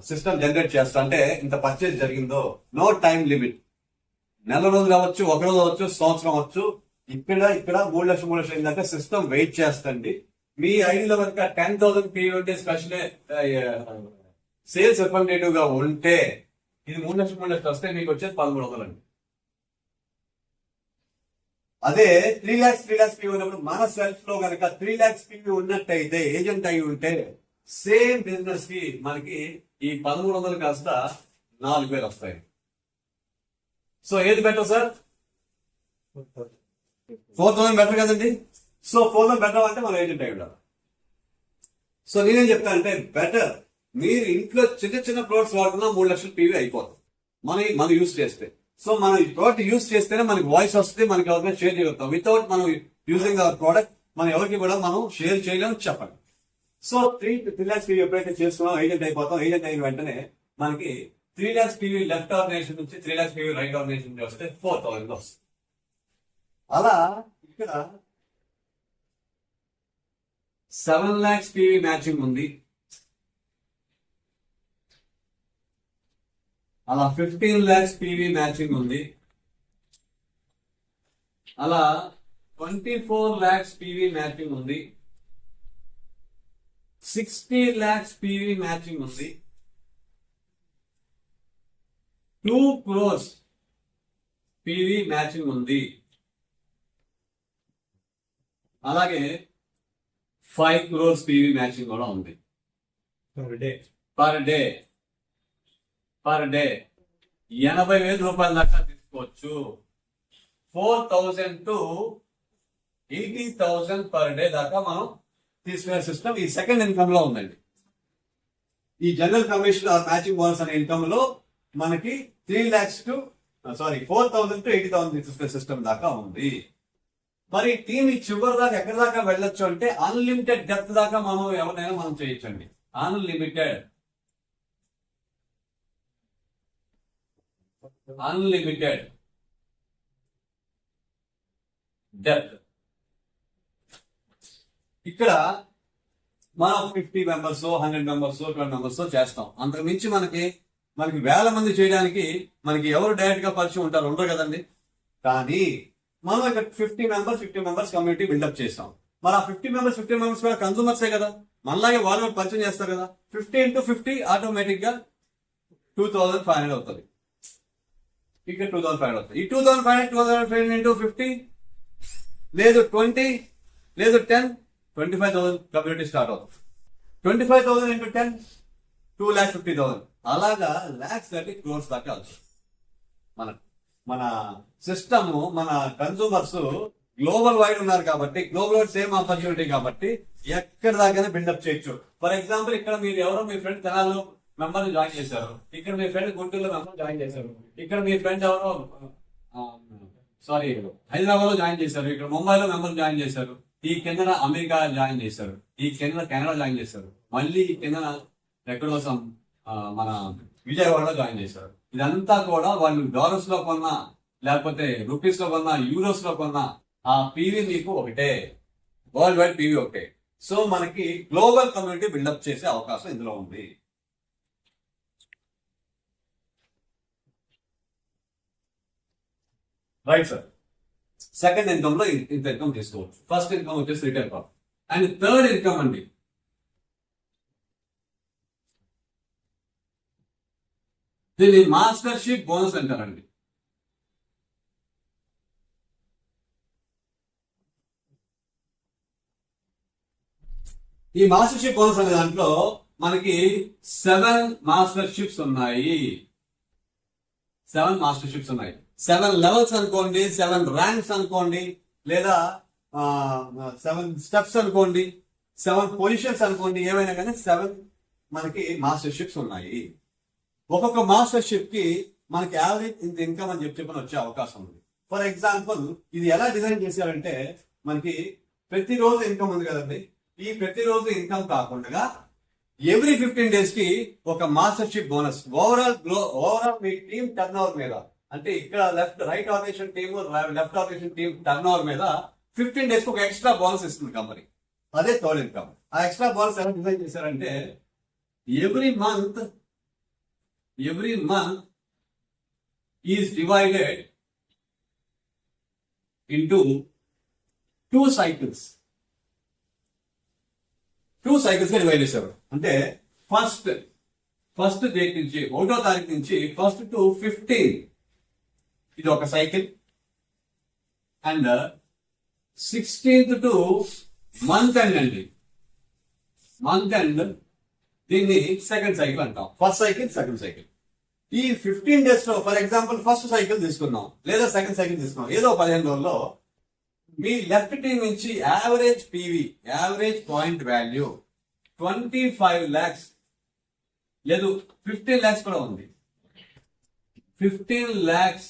సిస్టమ్ జనరేట్ చేస్తా అంటే ఇంత పర్చేజ్ జరిగిందో, నో టైం లిమిట్, నెల రోజులు అవ్వచ్చు, 1 రోజు అవ్వచ్చు, సంవత్సరం అవ్వచ్చు, ఇక్కడ 3 లక్షలు దాకా సిస్టమ్ వెయిట్ చేస్తండి. మీ ఐడిలో కనుక 10,000 PV ఉంటే స్పెషల్ సేల్స్ రిప్రజెంటేటివ్ గా ఉంటే ఇది 3 లక్షలు 3 లక్షలు వస్తే మీకు వచ్చేది 1300 అండి. అదే 3 lakhs PV ఉన్నప్పుడు మన సెల్ఫ్ లో కనుక 3 lakhs PV ఉన్నట్టయితే ఏజెంట్ అయి ఉంటే సేమ్ బిజినెస్ కి మనకి ఈ 1300 కాస్త 4,000 వస్తాయి. సో ఏది బెటర్ సార్? 4,000 బెటర్ కదండి. సో 4,000 బెటర్ అంటే మనం ఏజెంట్ అయి ఉండాలి. సో నేనేం చెప్తా అంటే బెటర్ మీరు ఇంట్లో చిన్న చిన్న ప్రోడక్ట్స్ వాడుతున్నా 3 లక్షలు PV అయిపోతుంది మనం యూజ్ చేస్తే. సో మనం ఈ ప్రోడక్ట్ యూజ్ చేస్తేనే మనకి వాయిస్ వస్తుంది, మనకి ఎవరికైనా షేర్ చేయగలుగుతాం. వితౌట్ మనం యూజింగ్ అవర్ ప్రోడక్ట్ మనం ఎవరికి కూడా మనం షేర్ చేయలేము చెప్పండి. సో 3 lakhs PV ఎప్పుడైతే చేస్తున్నాం ఏజెంట్ అయిపోతాం. ఏజెంట్ అయిన వెంటనే మనకి 3 lakhs PV లెఫ్ట్ ఆర్గనైజేషన్ నుంచి 3 lakhs PV రైట్ ఆర్గనైజేషన్ నుంచి వస్తే 4,000 వస్తుంది. అలా ఇక్కడ 7 lakhs PV మ్యాచింగ్ ఉంది. అలా 15 lakhs PV మ్యాచింగ్ ఉంది. అలా 24 lakhs PV మ్యాచింగ్ ఉంది. 60 lakhs PV మ్యాచింగ్ ఉంది. 2 crores PV మ్యాచింగ్ ఉంది. అలాగే 5 crores PV మ్యాచింగ్ కూడా ఉంది. పర్ డే 80,000 రూపాయల దాకా తీసుకోవచ్చు. 4,000 to 80,000 పర్ డే దాకా మనం తీసుకునే సిస్టమ్ ఈ సెకండ్ ఇన్కమ్ లో ఉందండి. ఈ general commission or matching bonus అనే ఇన్కమ్ లో మనకి 4,000 to 80,000 తీసుకునే సిస్టమ్ దాకా ఉంది. మరి దీని చివరి దాకా ఎక్కడి దాకా వెళ్ళొచ్చు అంటే అన్లిమిటెడ్ డెప్త్ దాకా మనం ఎవరినైనా మనం చేయొచ్చండి. Unlimited depth. ఇక్కడ మనం 50 మెంబర్స్ 100 మెంబర్స్ 20 మెంబర్స్ చేస్తాం. అంతకు మించి మనకి వేల మంది చేయడానికి మనకి ఎవరు డైరెక్ట్ గా పరిచయం ఉంటారు ఉండరు కదండి. కానీ మనం ఇక్కడ 50 మెంబర్స్ కమ్యూనిటీ బిల్డప్ చేస్తాం. మరి ఆ 50 మెంబర్స్ కూడా కన్సూమర్సే కదా, మనలాగే వాళ్ళు పరిచయం చేస్తారు కదా. 50 into 50 ఆటోమేటిక్ గా 2,500 అవుతుంది. ఇక్కడ 2,500 అవుతుంది. ఈ 2,500 into 50 లేదు 20 లేదు 10 25,000 కమ్యూనిటీ స్టార్ట్ అవుతుంది. 25,000 into 10 2,50,000 అలాగా lakhs 30 crores దాకా అవుతుంది. మన సిస్టమ్ మన కన్సూమర్స్ గ్లోబల్ వైడ్ ఉన్నారు కాబట్టి గ్లోబల్ వైడ్ సేమ్ ఆపర్చునిటీ కాబట్టి ఎక్కడ దాకా బిల్డప్ చేయొచ్చు. ఫర్ ఎగ్జాంపుల్ ఇక్కడ మీరు ఎవరో మీ ఫ్రెండ్ తెనాల్లో మెంబర్ జాయిన్ చేశారు, ఇక్కడ మీ ఫ్రెండ్ గుంటూరులో మెంబర్ జాయిన్ చేశారు, ఇక్కడ మీ ఫ్రెండ్ ఎవరో హైదరాబాద్ లో జాయిన్ చేశారు, ఇక్కడ ముంబైలో మెంబర్ జాయిన్ చేశారు, ఈ కింద అమెరికా జాయిన్ చేశారు, ఈ కింద కెనడా జాయిన్ చేశారు, మళ్ళీ ఈ కింద ఎక్కడో మన విజయవాడలో జాయిన్ చేశారు. ఇదంతా కూడా వాళ్ళు డాలర్స్ లో కొన్నా లేకపోతే రూపీస్ లో కొన్నా యూరోస్ లో కొన్నా ఆ పీవీ మీకు ఒకటే, వరల్డ్ వైడ్ పీవీ ఒకటే. సో మనకి గ్లోబల్ కమ్యూనిటీ బిల్డప్ చేసే అవకాశం ఇందులో ఉంది. Right sir. సెకండ్ ఇన్కమ్ లో ఇంత ఇన్కమ్ తీసుకోవచ్చు. ఫస్ట్ ఇన్కమ్ వచ్చేసి retail profit. And third income అండి దీన్ని మాస్టర్షిప్ బోనస్ అంటారండి. ఈ మాస్టర్షిప్ బోనస్ అనే దాంట్లో మనకి 7 మాస్టర్షిప్స్ ఉన్నాయి. 7 మాస్టర్షిప్స్ ఉన్నాయి. 7 లెవెల్స్ అనుకోండి, 7 ర్యాంక్స్ అనుకోండి, లేదా 7 స్టెప్స్ అనుకోండి, 7 పొజిషన్స్ అనుకోండి, ఏమైనా కానీ 7 మనకి మాస్టర్షిప్స్ ఉన్నాయి. ఒక్కొక్క మాస్టర్షిప్ కి మనకి యావరేజ్ ఇంత ఇన్కమ్ అని చెప్పని వచ్చే అవకాశం ఉంది. ఫర్ ఎగ్జాంపుల్ ఇది ఎలా డిజైన్ చేశారంటే మనకి ప్రతిరోజు ఇన్కమ్ ఉంది కదండి. ఈ ప్రతిరోజు ఇన్కమ్ కాకుండా ఎవ్రీ 15 days కి ఒక మాస్టర్షిప్ బోనస్ ఓవరాల్ మీ టీమ్ టర్న్ ఓవర్ మీద, అంటే ఇక్కడ right organisation team left organisation team turn over మీద 15 days కి ఒక ఎక్స్ట్రా బోనస్ ఇస్తుంది కంపెనీ. అదే థర్డ్ ఇన్కమ్. ఆ ఎక్స్ట్రా బోనస్ ఎలా డిజైన్ చేశారంటే every month is divided into 2 cycles. 2 cycles గా డివైడ్ చేశారు. అంటే ఫస్ట్ డేట్ నుంచి 1వ తారీఖు నుంచి 1st to 15 ఇది ఒక cycle, and 16th to month end అండి. మంత్ ఎండ్ దీన్ని సెకండ్ సైకిల్ అంటాం. First cycle, second cycle. ఈ 15 days లో ఫర్ ఎగ్జాంపుల్ ఫస్ట్ సైకిల్ తీసుకున్నాం లేదా సెకండ్ సైకిల్ తీసుకున్నాం, ఏదో 15 రోజుల్లో మీ లెఫ్ట్ టీం నుంచి average PV, average point value 25 lakhs లేదు 15 lakhs కూడా ఉంది. 15 lakhs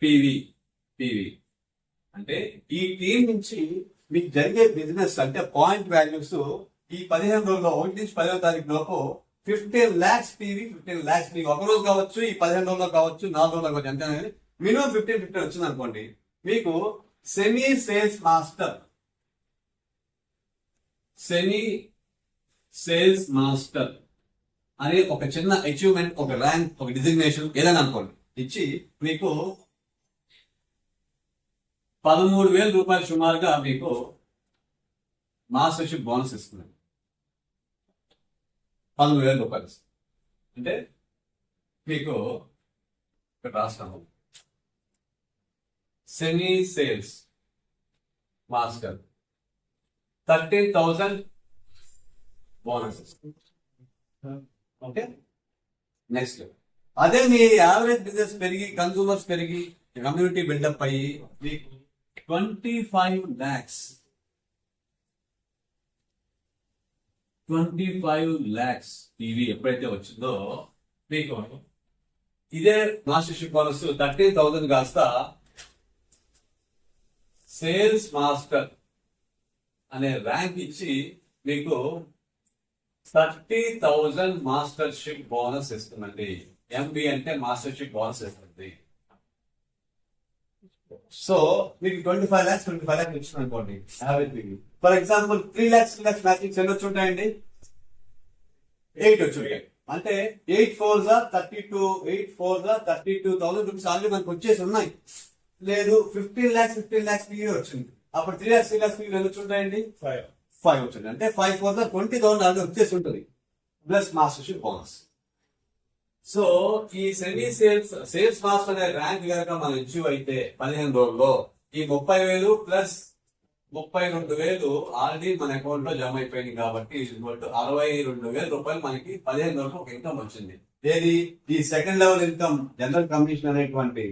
పీవీ అంటే ఈ టీం నుంచి మీకు జరిగే బిజినెస్ అంటే పాయింట్ వాల్యూస్ ఈ 15 రోజుల్లో 1 నుంచి 10వ తారీఖు లోపు 15 lakhs పీవీ, 15 lakhs పీవీ ఒక రోజు కావచ్చు, ఈ 15 రోజుల్లో కావచ్చు, 4 రోజుల్లో కావచ్చు, అంతే మినిమం 15 వచ్చింది అనుకోండి, మీకు సెమీ సేల్స్ మాస్టర్ అనే ఒక చిన్న అచీవ్మెంట్, ఒక ర్యాంక్, ఒక డిజిగ్నేషన్ ఏదైనా అనుకోండి ఇచ్చి మీకు 13,000 రూపాయలు సుమారుగా మీకు మాస్టర్షిప్ బోనస్ ఇస్తున్నారు. 13,000 రూపాయలు అంటే మీకు ఇక్కడ రాష్ట్రము semi sales master 13,000 bonus. Okay, next అదే మీ యావరేజ్ బిజినెస్ పెరిగి, కన్సూమర్స్ పెరిగి, కమ్యూనిటీ బిల్డప్ అయ్యి మీకు 25 lakhs టీవీ ఎప్పుడైతే వచ్చిందో మీకు ఇదే మాస్టర్షిప్ బోనస్ 13,000 కాస్త సేల్స్ మాస్టర్ అనే ర్యాంక్ ఇచ్చి మీకు 30,000 మాస్టర్షిప్ బోనస్ ఇస్తుందండి. ఎంబీ అంటే మాస్టర్షిప్ బోనస్ ఇస్తుంది. సో మీకు 25 lakhs ఇచ్చిన అనుకోండి average. For example 3 lakhs matchings ఎన్ని వచ్చి ఉంటాయండి? 8 వచ్చి ఉంటాయి. అంటే 8 4s are 32,000 రూపీస్ ఆల్రెడీ మనకు వచ్చేసి ఉన్నాయి. లేదు 15 lakhs పీవీ వచ్చింది, అప్పుడు 3 lakhs పీవీ ఎన్ని వచ్చి ఉంటాయండి? 5 వచ్చింది. అంటే 5 4s are 20,000 ఆల్రెడీ వచ్చేసి ఉంటుంది ప్లస్ మాస్టర్షిప్ బోనస్. సో ఈ సెమీ సేల్స్ మాస్టర్ అనే ర్యాంక్ కనుక మనం అచీవ్ అయితే 15 రోజుల్లో ఈ 30,000 ప్లస్ 32,000 ఆల్రెడీ మన అకౌంట్ లో జమ అయిపోయింది కాబట్టి 62,000 రూపాయలు మనకి 15 రోజులు ఒక ఇన్కమ్ వచ్చింది. ఏది? ఈ second level income, general commission అనేటువంటి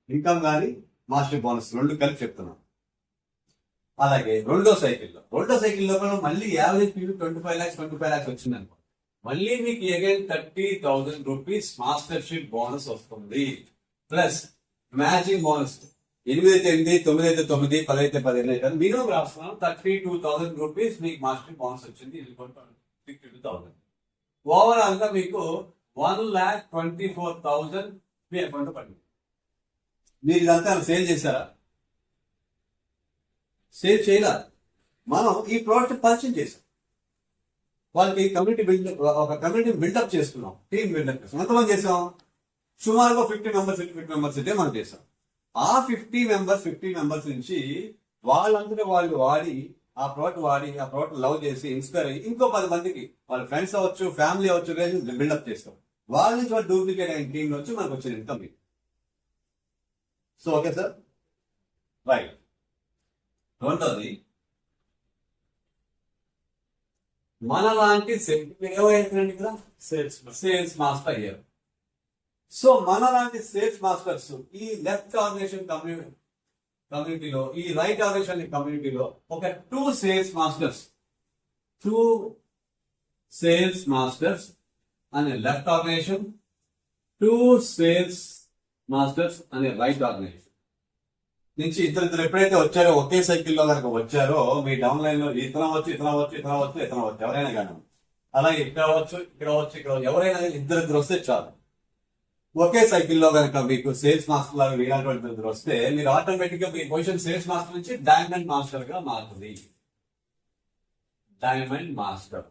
ఇన్కమ్ కానీ మాస్టర్ బోనస్ రెండు కలిపి చెప్తున్నాం. అలాగే రెండో సైకిల్లో కూడా మళ్ళీ యావరేజ్ పీవీ 25 lakhs వచ్చింది అనుకో, మళ్ళీ మీకు అగైన్ 30,000 రూపీస్ మాస్టర్షిప్ బోనస్ వస్తుంది. ప్లస్ మ్యాచింగ్ బోనస్ 8 అయితే 8, 9 అయితే 9, 10 అయితే 10 మినిమం రాస్తున్నాం. 32,000 రూపీస్ మీకు మాస్టర్షిప్ బోనస్ వచ్చింది. 62,000 ఓవరాల్ గా మీకు 1,24,000 మీ అకౌంట్ పడింది. మీరు ఇదంతా సేల్ చేశారా? సేల్ చేయరా? మనం ఈ ప్రోడక్ట్ పర్చేజ్ చేసాం, వాళ్ళకి కమ్యూనిటీ బిల్డప్ చేసుకున్నాం, టీమ్ బిల్డప్ చేస్తాం. ఎంతమంది చేసాం? సుమారుగా 50 మెంబర్స్ అయితే మనం చేసాం. ఆ 50 మెంబర్స్ నుంచి వాళ్ళందరూ వాళ్ళు వాడి ఆ ప్రోడక్ట్ లవ్ చేసి ఇన్స్పైర్ అయ్యి ఇంకో 10 మందికి వాళ్ళ ఫ్రెండ్స్ అవ్వచ్చు, ఫ్యామిలీ అవ్వచ్చు, బిల్డప్ చేస్తాం. వాళ్ళ నుంచి వాళ్ళు డూప్లికేట్ అయిన టీం వచ్చి మనకు వచ్చిన income. So okay sir, right. రెండోది మనలాంటి సేల్స్ మాస్టర్ అయ్యారు. సో మనలాంటి సేల్స్ మాస్టర్స్ ఈ లెఫ్ట్ ఆర్గనైజేషన్ కమ్యూనిటీలో, ఈ రైట్ ఆర్గనైజేషన్ కమ్యూనిటీలో ఒక 2 సేల్స్ మాస్టర్స్ అనే లెఫ్ట్ ఆర్గనైజేషన్, 2 సేల్స్ మాస్టర్స్ అనే రైట్ ఆర్గనైజేషన్ నుంచి ఇద్దరు ఎప్పుడైతే వచ్చారో, ఒకే సైకిల్లో కనుక వచ్చారో, మీ డౌన్ లైన్ లో ఇతను వచ్చు ఎవరైనా కానీ, అలాగే ఇక్కడ వచ్చు ఎవరైనా ఇద్దరు వస్తే చాలు. ఒకే సైకిల్లో కనుక మీకు సేల్స్ మాస్టర్ లాగా ఇలాంటి ఇద్దరు వస్తే మీరు ఆటోమేటిక్ గా మీ పొజిషన్ సేల్స్ మాస్టర్ నుంచి డైమండ్ మాస్టర్ గా మారుతుంది. డైమండ్ మాస్టర్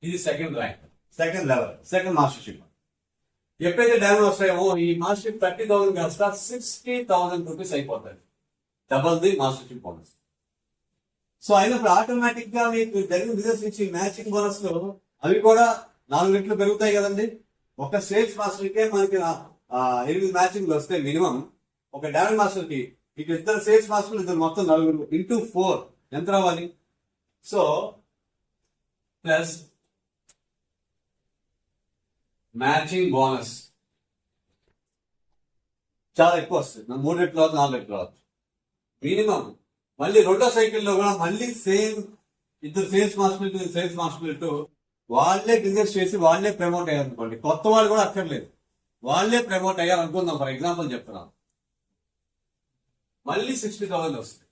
ఇది second rank, second level, second mastership. ఎప్పుడైతే డైమండ్ వస్తాయేమో ఈ మాస్టర్షిప్ 30,000 కాస్త 60,000 రూపీస్ అయిపోతుంది. Double the mastership bonus. So అయినప్పుడు ఆటోమేటిక్ గా మీకు జరిగిన బిజినెస్ నుంచి మ్యాచింగ్ బోనస్ లో అవి కూడా 4 రెట్లు పెరుగుతాయి కదండి. ఒక సేల్స్ మాస్టర్ కే మనకి 8 మ్యాచింగ్లు వస్తాయి మినిమం. ఒక డైమండ్ మాస్టర్ కి ఇక ఇద్దరు సేల్స్ మాస్టర్లు, ఇద్దరు మొత్తం 4 ఇంటూ 4 ఎంత రావాలి? సో ప్లస్ మ్యాచింగ్ బోనస్ చాలా ఎక్కువ వస్తుంది. 3 రెట్లు అవుతుంది, 4 రెట్లు అవుతుంది మినిమం. మళ్ళీ రెండో సైకిల్లో కూడా మళ్ళీ సేమ్ ఇద్దరు సేల్స్ మాస్టర్ వాళ్ళే బిజినెస్ చేసి వాళ్ళే ప్రమోట్ అయ్యారు అనుకోండి. కొత్త వాళ్ళు కూడా అక్కర్లేదు, వాళ్ళే ప్రమోట్ అయ్యారు అనుకుందాం. ఫర్ ఎగ్జాంపుల్ చెప్తున్నాం, మళ్ళీ 60,000 వస్తుంది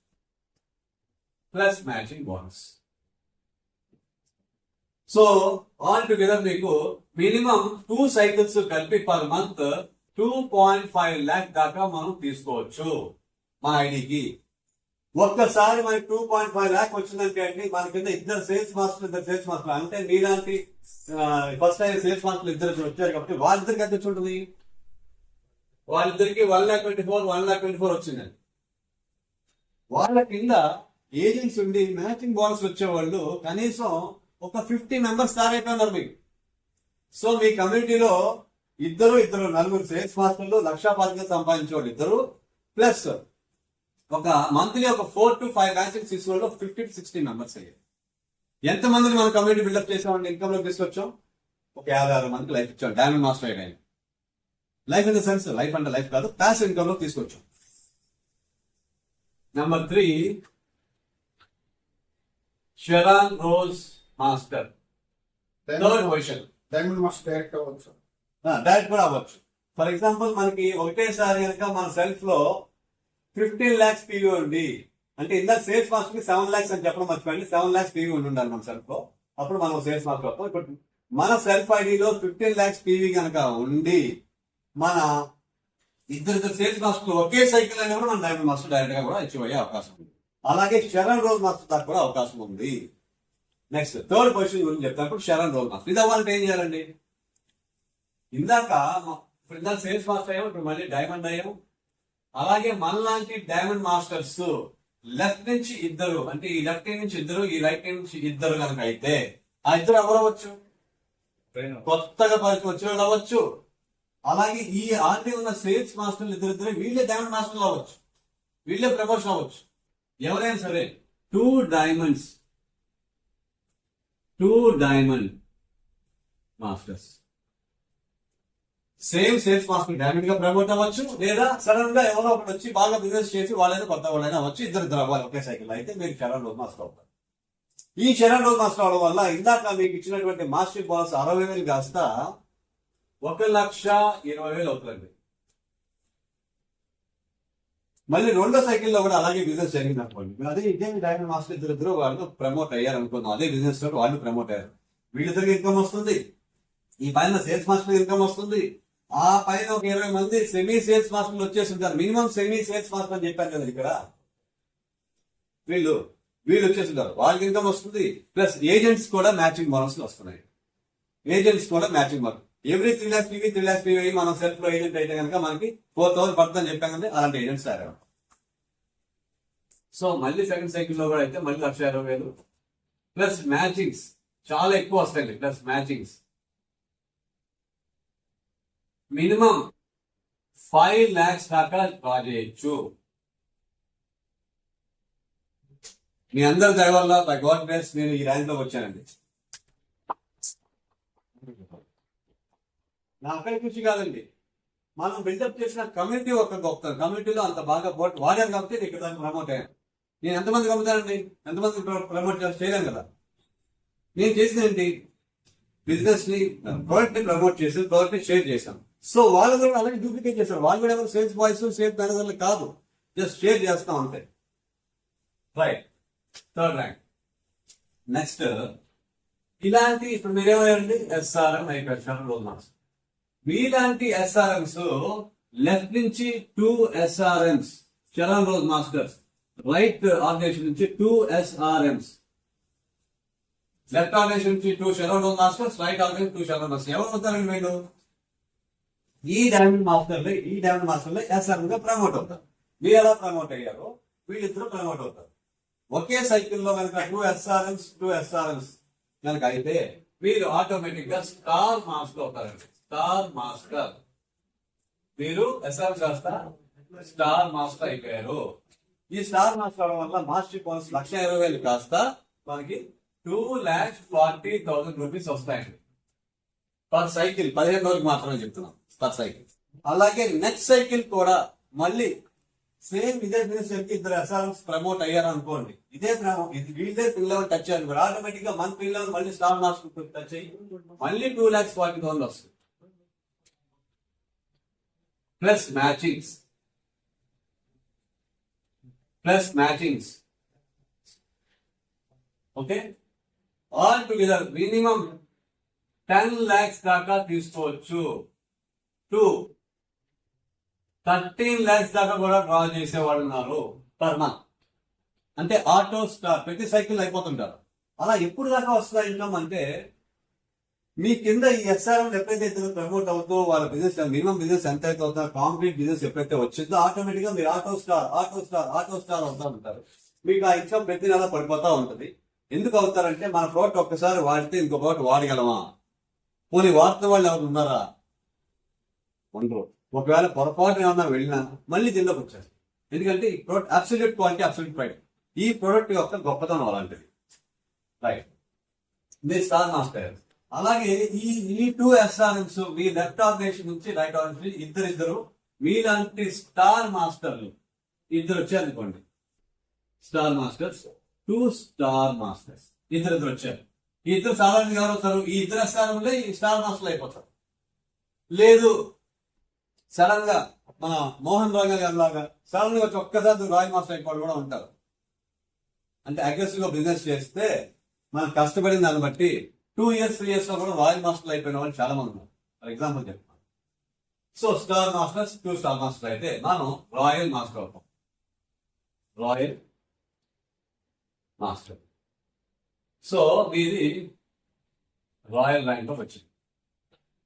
plus matching bonus. So all together మీకు మినిమం 2 సైకిల్స్ కలిపి పర్ మంత్ 2.5 lakh దాకా మనం తీసుకోవచ్చు మా ఐడికి. ఒక్కసారి మనకి 2.5 lakh వచ్చిందంటే అండి, మన కింద ఇద్దరు సేల్స్ మాస్టర్ అంటే మీలాంటి ఫస్ట్ టైం సేల్స్ మాస్టర్ ఇద్దరు వచ్చారు కాబట్టి వాళ్ళిద్దరికి ఎంత ఉంటుంది? వాళ్ళిద్దరికి 1,24,1,24 వచ్చిందండి. వాళ్ళ కింద ఏజెంట్స్ ఉండి మ్యాచింగ్ బోనస్ వచ్చేవాళ్ళు కనీసం ఒక 50 మెంబర్స్ తయారైపోయినారు మీకు. సో మీ కమ్యూనిటీలో ఇద్దరు 4 సేల్స్ మాస్టర్లు 1,25,000 సంపాదించేవాళ్ళు ఇద్దరు, ప్లస్ ఒక మంత్లీ ఒక 4 to 5 మ్యాచింగ్స్ తీసుకోవడం 50 to 60 మెంబర్స్ అయ్యారు. ఎంతమందిని మనం కమ్యూనిటీ బిల్డప్ చేసామండి, ఇన్కమ్ లో తీసుకొచ్చాం? ఒక 56 మందికి లైఫ్ ఇచ్చాం. డైమండ్ మాస్టర్ అయ్యాయి. Life in the sense, life అంటే లైఫ్ కాదు, ప్యాసివ్ ఇన్కమ్ లో తీసుకొచ్చాం. Number 3 షరాన్ rose master, third position. Diamond master direct అవ్వచ్చు, డైరెక్ట్ కూడా అవ్వచ్చు. ఫర్ ఎగ్జాంపుల్ మనకి ఒకటేసారి కనుక మన సెల్ఫ్ లో 15 lakhs పీవీ ఉంది అంటే, ఇందాక సేల్స్ మాస్టర్ కి 7 lakhs అని చెప్పడం మర్చిపోయింది. 7 lakhs పీవీ ఉండాలి మన సెల్ఫ్ లో, అప్పుడు మనం సేల్స్ మాస్టర్ అవుతాం. ఇప్పుడు మన సెల్ఫ్ ఐడిలో 15 lakhs పీవీ కనుక ఉండి మన ఇద్దరు సేల్స్ మాస్టర్ ఒకే సైకిల్ అయినా కూడా మన డైమండ్ మాస్టర్ డైరెక్ట్ గా కూడా అచీవ్ అయ్యే అవకాశం ఉంది. అలాగే శరణ్ రోజ్ మాస్టర్ దాకా కూడా అవకాశం ఉంది. నెక్స్ట్ థర్డ్ పొజిషన్ గురించి చెప్తాను. ఇప్పుడు శరణ్ రోజ్ మాస్టర్ ఇది అవ్వాలంటే ఏం చేయాలండి? ఇందాక సేల్స్ మాస్టర్ అయ్యాము, ఇప్పుడు మళ్ళీ డైమండ్ అయ్యాము. అలాగే మనలాంటి డైమండ్ మాస్టర్స్ లెఫ్ట్ నుంచి ఇద్దరు, అంటే ఈ లెఫ్ట్ హ్యాండ్ నుంచి ఇద్దరు, ఈ రైట్ హ్యాండ్ నుంచి ఇద్దరు కనుక అయితే ఆ ఇద్దరు ఎవరు అవ్వచ్చు? కొత్తగా పరిచయం వచ్చిన వాళ్ళు అవ్వచ్చు. అలాగే ఈ ఆల్రెడీ ఉన్న సేల్స్ మాస్టర్లు ఇద్దరు వీళ్ళే డైమండ్ మాస్టర్లు అవ్వచ్చు, వీళ్ళే ప్రమోషన్ అవ్వచ్చు. ఎవరైనా సరే 2 diamond masters same sales master diamond గా ప్రమోట్ అవ్వచ్చు, లేదా సడన్ గా ఎవరో ఒకటి వచ్చి బాగా బిజినెస్ చేసి వాళ్ళైనా కొత్త వాళ్ళైనా అవ్వచ్చు. ఇద్దరు అవ్వాలి ఒకే సైకిల్ అయితే మీరు శరణ్ రోజ్ మాస్టర్ అవుతారు. ఈ శరణ్ రోజ్ మాస్టర్ అవడం వల్ల ఇందాక మీకు ఇచ్చినటువంటి మాస్టర్ బోనస్ 60,000 కాస్త 1,20,000 అవుతుంది. మళ్ళీ రెండో సైకిల్లో కూడా అలాగే బిజినెస్ జరిగింది అనుకోండి. అదే ఇదే డైమండ్ మాస్టర్ ఇద్దరు వాళ్ళు ప్రమోట్ అయ్యారు అనుకుందాం. అదే బిజినెస్ లో వాళ్ళు ప్రమోట్ అయ్యారు. వీళ్ళిద్దరికి ఇన్కమ్ వస్తుంది, ఈ పైన సేల్స్ మాస్టర్ ఇన్కమ్ వస్తుంది, ఆ పైన ఒక 20 మంది సెమీ సేల్స్ మాస్టర్లు వచ్చేసి ఉంటారు. మినిమం సెమీ సేల్స్ మాస్టర్ అని చెప్పారు కదా ఇక్కడ. వీళ్ళు వచ్చేస్తుంటారు, వాళ్ళకి ఇన్కమ్ వస్తుంది. ప్లస్ ఏజెంట్స్ కూడా మ్యాచింగ్ బోనస్ వస్తున్నాయి. ఏజెంట్స్ కూడా matching bonus every 3 lakhs PV 3 lakhs PV మనం సెల్ఫ్ లో ఏజెంట్ అయితే కనుక మనకి 4,000 పడుతుందని చెప్పాం కదా, అలాంటి ఏజెంట్స్ తయారు. సో మళ్ళీ సెకండ్ సైకిల్ లో కూడా అయితే మళ్ళీ 1,20,000 ప్లస్ మ్యాచింగ్స్ చాలా ఎక్కువ వస్తాయి. ప్లస్ మ్యాచింగ్స్ మినిమం 5 lakhs దాకా డ్రా చేయొచ్చు. మీ అందరి దయ వల్ల బై గాడ్ గ్రేస్ నేను ఈ ర్యాంక్ లోకి వచ్చానండి. నా అక్కడి కృషి కాదండి, మనం బిల్డప్ చేసిన కమ్యూనిటీ ఒక గొప్ప. కమ్యూనిటీలో అంత బాగా వాడారు కాబట్టి ఇక్కడ దాన్ని ప్రమోట్ అయ్యాను. నేను ఎంతమంది కమ్ముతానండి, ఎంతమంది ప్రమోట్ చేయలేను కదా. నేను చేసింది ఏంటి? బిజినెస్ ని ప్రోడక్ట్ ని ప్రమోట్ చేసి ప్రోడక్ట్ ని షేర్ చేశాను. సో వాళ్ళు కూడా అలాగే డూప్లికేట్ చేశారు. వాళ్ళు కూడా ఎవరు సేల్స్ బాయ్స్ సేల్స్ మేనేజర్లు కాదు, జస్ట్ షేర్ చేస్తాం అంతే. Right, third rank. నెక్స్ట్ ఇలాంటి ఇప్పుడు మీరేమయ్యండి ఎస్ఆర్ఎం అయిపోయారు శరణ్ రోజ్ మాస్టర్. మీలాంటి ఎస్ఆర్ఎంస్ లెఫ్ట్ నుంచి 2 SRMs Sharan rose masters, right organisation నుంచి 2 SRMs, లెఫ్ట్ ఆర్గనైజేషన్ నుంచి 2 Sharan rose masters, right organisation 2 Sharan masters. ఎవరు అవుతారండి వీళ్ళు? ఈ డైమండ్ మాస్టర్లు ఎస్ఆర్ఎం గా ప్రమోట్ అవుతారు. మీరు ఎలా ప్రమోట్ అయ్యారో వీళ్ళిద్దరూ ప్రమోట్ అవుతారు. ఒకే సైకిల్లో కనుక 2 SRMs కనుక అయితే మీరు ఆటోమేటిక్ గా స్టార్ మాస్టర్ అవుతారండి. స్టార్ మాస్టర్, మీరు SR కాస్త స్టార్ మాస్టర్ అయిపోయారు. ఈ స్టార్ మాస్టర్ అవడం వల్ల మాస్టర్ బోనస్ 1,20,000 కాస్త మనకి 2,40,000 రూపీస్ వస్తాయండి పర్ సైకిల్. 15 రోజులకు మాత్రమే చెప్తున్నాం పర్ సైకిల్. అలాగే నెక్స్ట్ సైకిల్ కూడా మళ్ళీ సేమ్ ఇదే బిజినెస్ ఇద్దరు SRMs ప్రమోట్ అయ్యారు అనుకోండి, ఇదే వీళ్ళే పిల్లలు టచ్ అయ్యారు కూడా ఆటోమేటిక్ గా మన పిల్లలు మళ్ళీ స్టార్ మాస్టర్ టచ్ అయ్యి మళ్ళీ 2,40,000 వస్తుంది. Plus matchings okay. All together minimum 10 lakhs దాకా తీసుకోవచ్చు. 13 lakhs దాకా కూడా డ్రా చేసేవాళ్ళు ఉన్నారు పర్ మంత్. అంటే ఆటో స్టార్ ప్రతి సైకిల్ అయిపోతుంటారు. అలా ఎప్పుడు దాకా వస్తుందా ఇన్కమ్ అంటే, మీ కింద ఈ SRM ఎప్పుడైతే ప్రమోట్ అవుతూ వాళ్ళ బిజినెస్ మినిమం బిజినెస్ ఎంత అయితే అవుతుందో, కాంప్లీట్ బిజినెస్ ఎప్పుడైతే వచ్చిందో ఆటోమేటిక్ గా మీరు ఆటో స్టార్ అవుతా ఉంటారు. మీకు ఆ ఇన్కమ్ ప్రతి నెల పడిపోతా ఉంటుంది. ఎందుకు అవుతారంటే, మన ప్రోడక్ట్ ఒక్కసారి వాడితే ఇంకో ప్రోడక్ట్ వాడగలమా, పోనీ వాడుతున్న వాళ్ళు ఎవరు ఉన్నారా, ఉండరు. ఒకవేళ పొరపాటు ఏమన్నా వెళ్ళినా మళ్ళీ దీనిలోకి వచ్చారు. ఎందుకంటే ఈ product absolute quality, absolute pride, ఈ ప్రోడక్ట్ యొక్క గొప్పతనం అలాంటిది. రైట్, మీరు స్టార్ మాస్టర్. అలాగే ఈ 2 SRMs మీ లెఫ్ట్ ఆర్గనైజేషన్ నుంచి రైట్ ఆర్గనైజేషన్ ఇద్దరు మీలాంటి స్టార్ మాస్టర్లు ఇద్దరు వచ్చారనుకోండి, స్టార్ మాస్టర్స్, 2 స్టార్ మాస్టర్స్ ఇద్దరు వచ్చారు. ఈ ఇద్దరు సాధారణంగా ఎవరు వస్తారు, ఈ ఇద్దరు SRMలే ఈ స్టార్ మాస్టర్లు అయిపోతారు. లేదు సడన్ గా మన మోహన్ రావు గారి లాగా సడన్ గా వచ్చి ఒక్కసారి రాయల్ మాస్టర్ అయిపోవడం కూడా ఉంటారు. అంటే అగ్రెసివ్ గా బిజినెస్ చేస్తే మనం కష్టపడిన దాన్ని బట్టి 2 years 3 years లో కూడా రాయల్ మాస్టర్లు అయిపోయిన వాళ్ళు చాలా మంది ఉన్నారు. ఫర్ ఎగ్జాంపుల్ చెప్తాను. So star masters, 2 star master అయితే మనం రాయల్ మాస్టర్ అవుతాం. Royal master. సో మీది రాయల్ ర్యాంక్ లో వచ్చింది.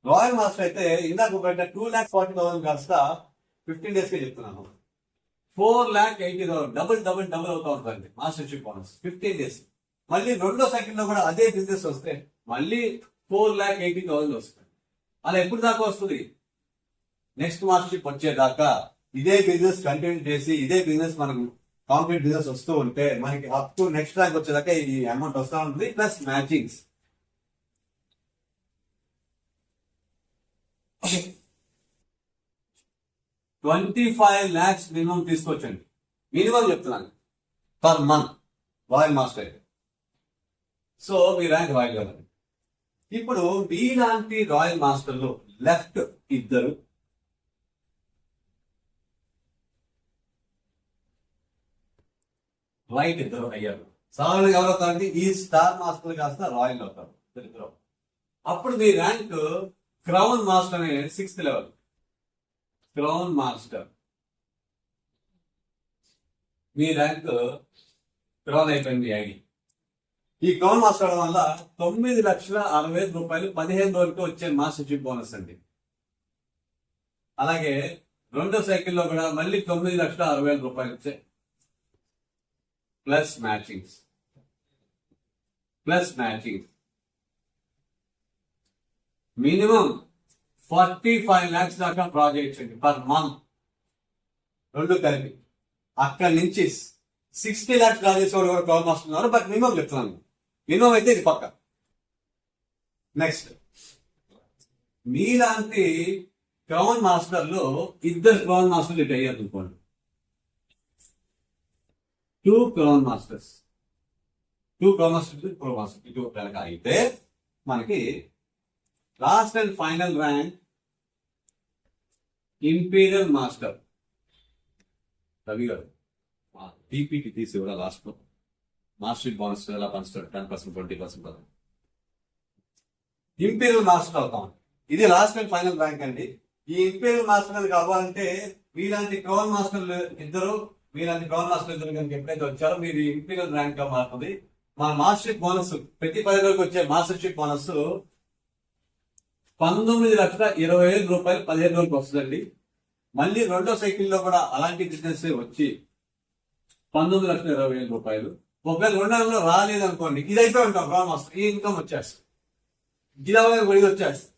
రాయల్ మాస్టర్ అయితే ఇందాక 2,40,000 కాస్త 15 days కే చెప్తున్నాను, 4,80,000 డబుల్ అవుతా ఉంటుంది మాస్టర్షిప్ బోనస్ 15 days. మళ్ళీ రెండో సైకిల్ లో కూడా అదే బిజినెస్ వస్తే మళ్ళీ 4,80,000 వస్తుంది. అలా ఎప్పుడు దాకా వస్తుంది, నెక్స్ట్ మాస్టర్షిప్ వచ్చేదాకా ఇదే బిజినెస్ కంటిన్యూ చేసి ఇదే బిజినెస్ మనకు కాంప్లీట్ బిజినెస్ వస్తూ ఉంటే మనకి అప్ టు నెక్స్ట్ ర్యాంక్ వచ్చేదాకా ఈ అమౌంట్ వస్తూ ఉంటుంది. Plus matchings. 25 lakhs మినిమం తీసుకొచ్చండి. మినిమం చెప్తున్నాను పర్ మంత్ రాయల్ మాస్టర్ అయితే. సో మీ ర్యాంక్ రాయల్ కదండి. ఇప్పుడు మీలాంటి రాయల్ మాస్టర్లు లెఫ్ట్ ఇద్దరు, రైట్ ఇద్దరు అయ్యారు. సాధారణంగా ఎవరు అవుతారంటే ఈ స్టార్ మాస్టర్ కాస్త రాయల్ అవుతారు ఇద్దరు. అప్పుడు మీ ర్యాంక్ క్రౌన్ మాస్టర్ అనే 6th లెవెల్. క్రౌన్ మాస్టర్ మీ ర్యాంక్ క్రౌన్ అయిపోయింది. ఐడి ఈ క్రౌన్ మాస్టర్ అవడం వల్ల 9,60,000 రూపాయలు 15 రోజులకి వచ్చే మాస్టర్షిప్ బోనస్ అండి. అలాగే రెండో సైకిల్లో కూడా మళ్ళీ 9,60,000 రూపాయలు వచ్చాయి. ప్లస్ మ్యాచింగ్స్ మినిమం 45 lakhs దాకా డ్రా చేయొచ్చండి పర్ మంత్ రెండు కలిపి. అక్కడి నుంచి 60 lakhs డ్రా చేసేవాడు కూడా క్రౌన్ మాస్టర్ ఉన్నారు. బట్ మినిమం చెప్తున్నాను, మినిమం అయితే ఇది పక్క. నెక్స్ట్, మీలాంటి క్రౌన్ మాస్టర్లు ఇద్దరు క్రౌన్ మాస్టర్లు ఇటు అయ్యారు అనుకోండి, 2 క్రౌన్ మాస్టర్స్ ఇటు కనుక అయితే మనకి last and final rank imperial master. Ravi గారు టీపీకి తీసి కూడా లాస్ట్ లో మాస్టర్ బోనస్ ఎలా పంచుతాడు, 10%, 20%. ఇంపీరియల్ మాస్టర్ అవుతాం. ఇది లాస్ట్ అండ్ ఫైనల్ ర్యాంక్ అండి. ఈ ఇంపీరియల్ మాస్టర్ అనేది కావాలంటే మీలాంటి క్రౌన్ మాస్టర్లు ఇద్దరు కనుక ఎప్పుడైతే వచ్చారో మీరు ఇంపీరియల్ ర్యాంక్ గా మారుతుంది. మన మాస్టర్షిప్ బోనస్ ప్రతి 10 రోజులకు వచ్చే మాస్టర్షిప్ బోనస్ 19,20,000 రూపాయలు 15 రోజులకు వస్తుందండి. మళ్ళీ రెండో సైకిల్లో కూడా అలాంటి బిజినెస్ వచ్చి 19,20,000 ఒకవేళ 2 నెలల్లో రాలేదనుకోండి, ఇది అయిపోయి ఉంటాం రామస్, ఈ ఇన్కమ్ వచ్చేస్తుంది, ఇది వచ్చేస్తుంది.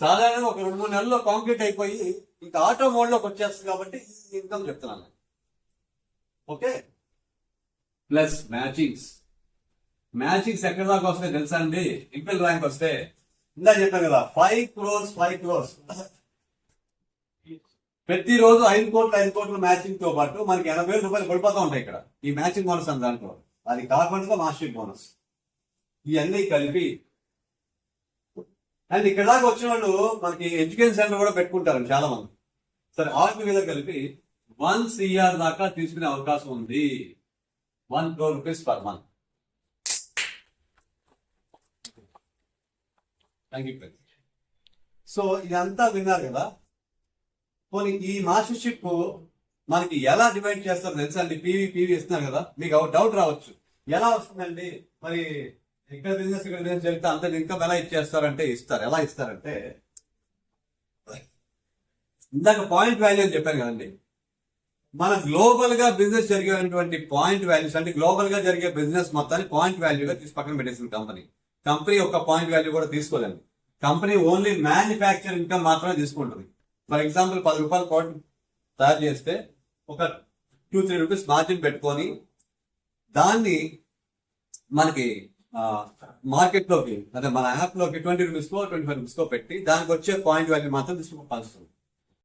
సాధారణంగా ఒక 2-3 నెలల్లో కాంప్లీట్ అయిపోయి ఇంకా ఆటో మోడ్ లోకి వచ్చేస్తుంది కాబట్టి ఈ ఇన్కమ్ చెప్తున్నాను. ఓకే, ప్లస్ మ్యాచింగ్స్ ఎక్కడి దాకా వస్తాయి తెలుసా అండి? ఇంపెల్ ర్యాంక్ వస్తే ఇందా చెప్పాను కదా, 5 crores ప్రతిరోజు 5 కోట్ల మ్యాచింగ్ తో పాటు మనకి 80,000 రూపాయలు పడిపోతా ఉంటాయి ఇక్కడ ఈ మ్యాచింగ్ బోనస్ అని దాంట్లో. అది కాకుండా మాస్టర్ బోనస్, ఇవన్నీ కలిపి. అండ్ ఇక్కడ దాకా వచ్చిన వాళ్ళు మనకి ఎడ్యుకేషన్ సెంటర్ కూడా పెట్టుకుంటారు చాలా మంది. సరే, ఆరు మీద కలిపి 1 CR దాకా తీసుకునే అవకాశం ఉంది. 1 crore rupees per month. Thank you. So ఇదంతా విన్నారు కదా. పోనీ ఈ మాస్టర్షిప్ మనకి ఎలా డివైడ్ చేస్తారు తెలుసా అండి? పీవీ ఇస్తున్నారు కదా, మీకు డౌట్ రావచ్చు, ఎలా వస్తుందండి మరి ఇక్కడ బిజినెస్ జరిగితే అంత ఇన్కమ్ ఎలా ఇచ్చేస్తారంటే ఇస్తారు. ఎలా ఇస్తారంటే, ఇందాక పాయింట్ వాల్యూ అని చెప్పాను కదండి, మన గ్లోబల్ గా బిజినెస్ జరిగేటువంటి పాయింట్ వాల్యూస్ అంటే గ్లోబల్ గా జరిగే బిజినెస్ మొత్తాన్ని పాయింట్ వాల్యూగా తీసి పక్కన పెట్టేసింది కంపెనీ ఒక పాయింట్ వాల్యూ కూడా తీసుకోలేదు. కంపెనీ ఓన్లీ మ్యానుఫ్యాక్చర్ ఇన్కమ్ మాత్రమే తీసుకుంటుంది. ఫర్ ఎగ్జాంపుల్ 10 రూపాయల కోట్ తయారు చేస్తే ఒక 2-3 రూపీస్ మార్జిన్ పెట్టుకొని దాన్ని మనకి మార్కెట్ లోకి, అదే మన యాప్ లోకి 20 రూపీస్ 25 రూపీస్ పెట్టి దానికి వచ్చే పాయింట్ వాల్యూ మాత్రం తీసుకుని పంచుతుంది.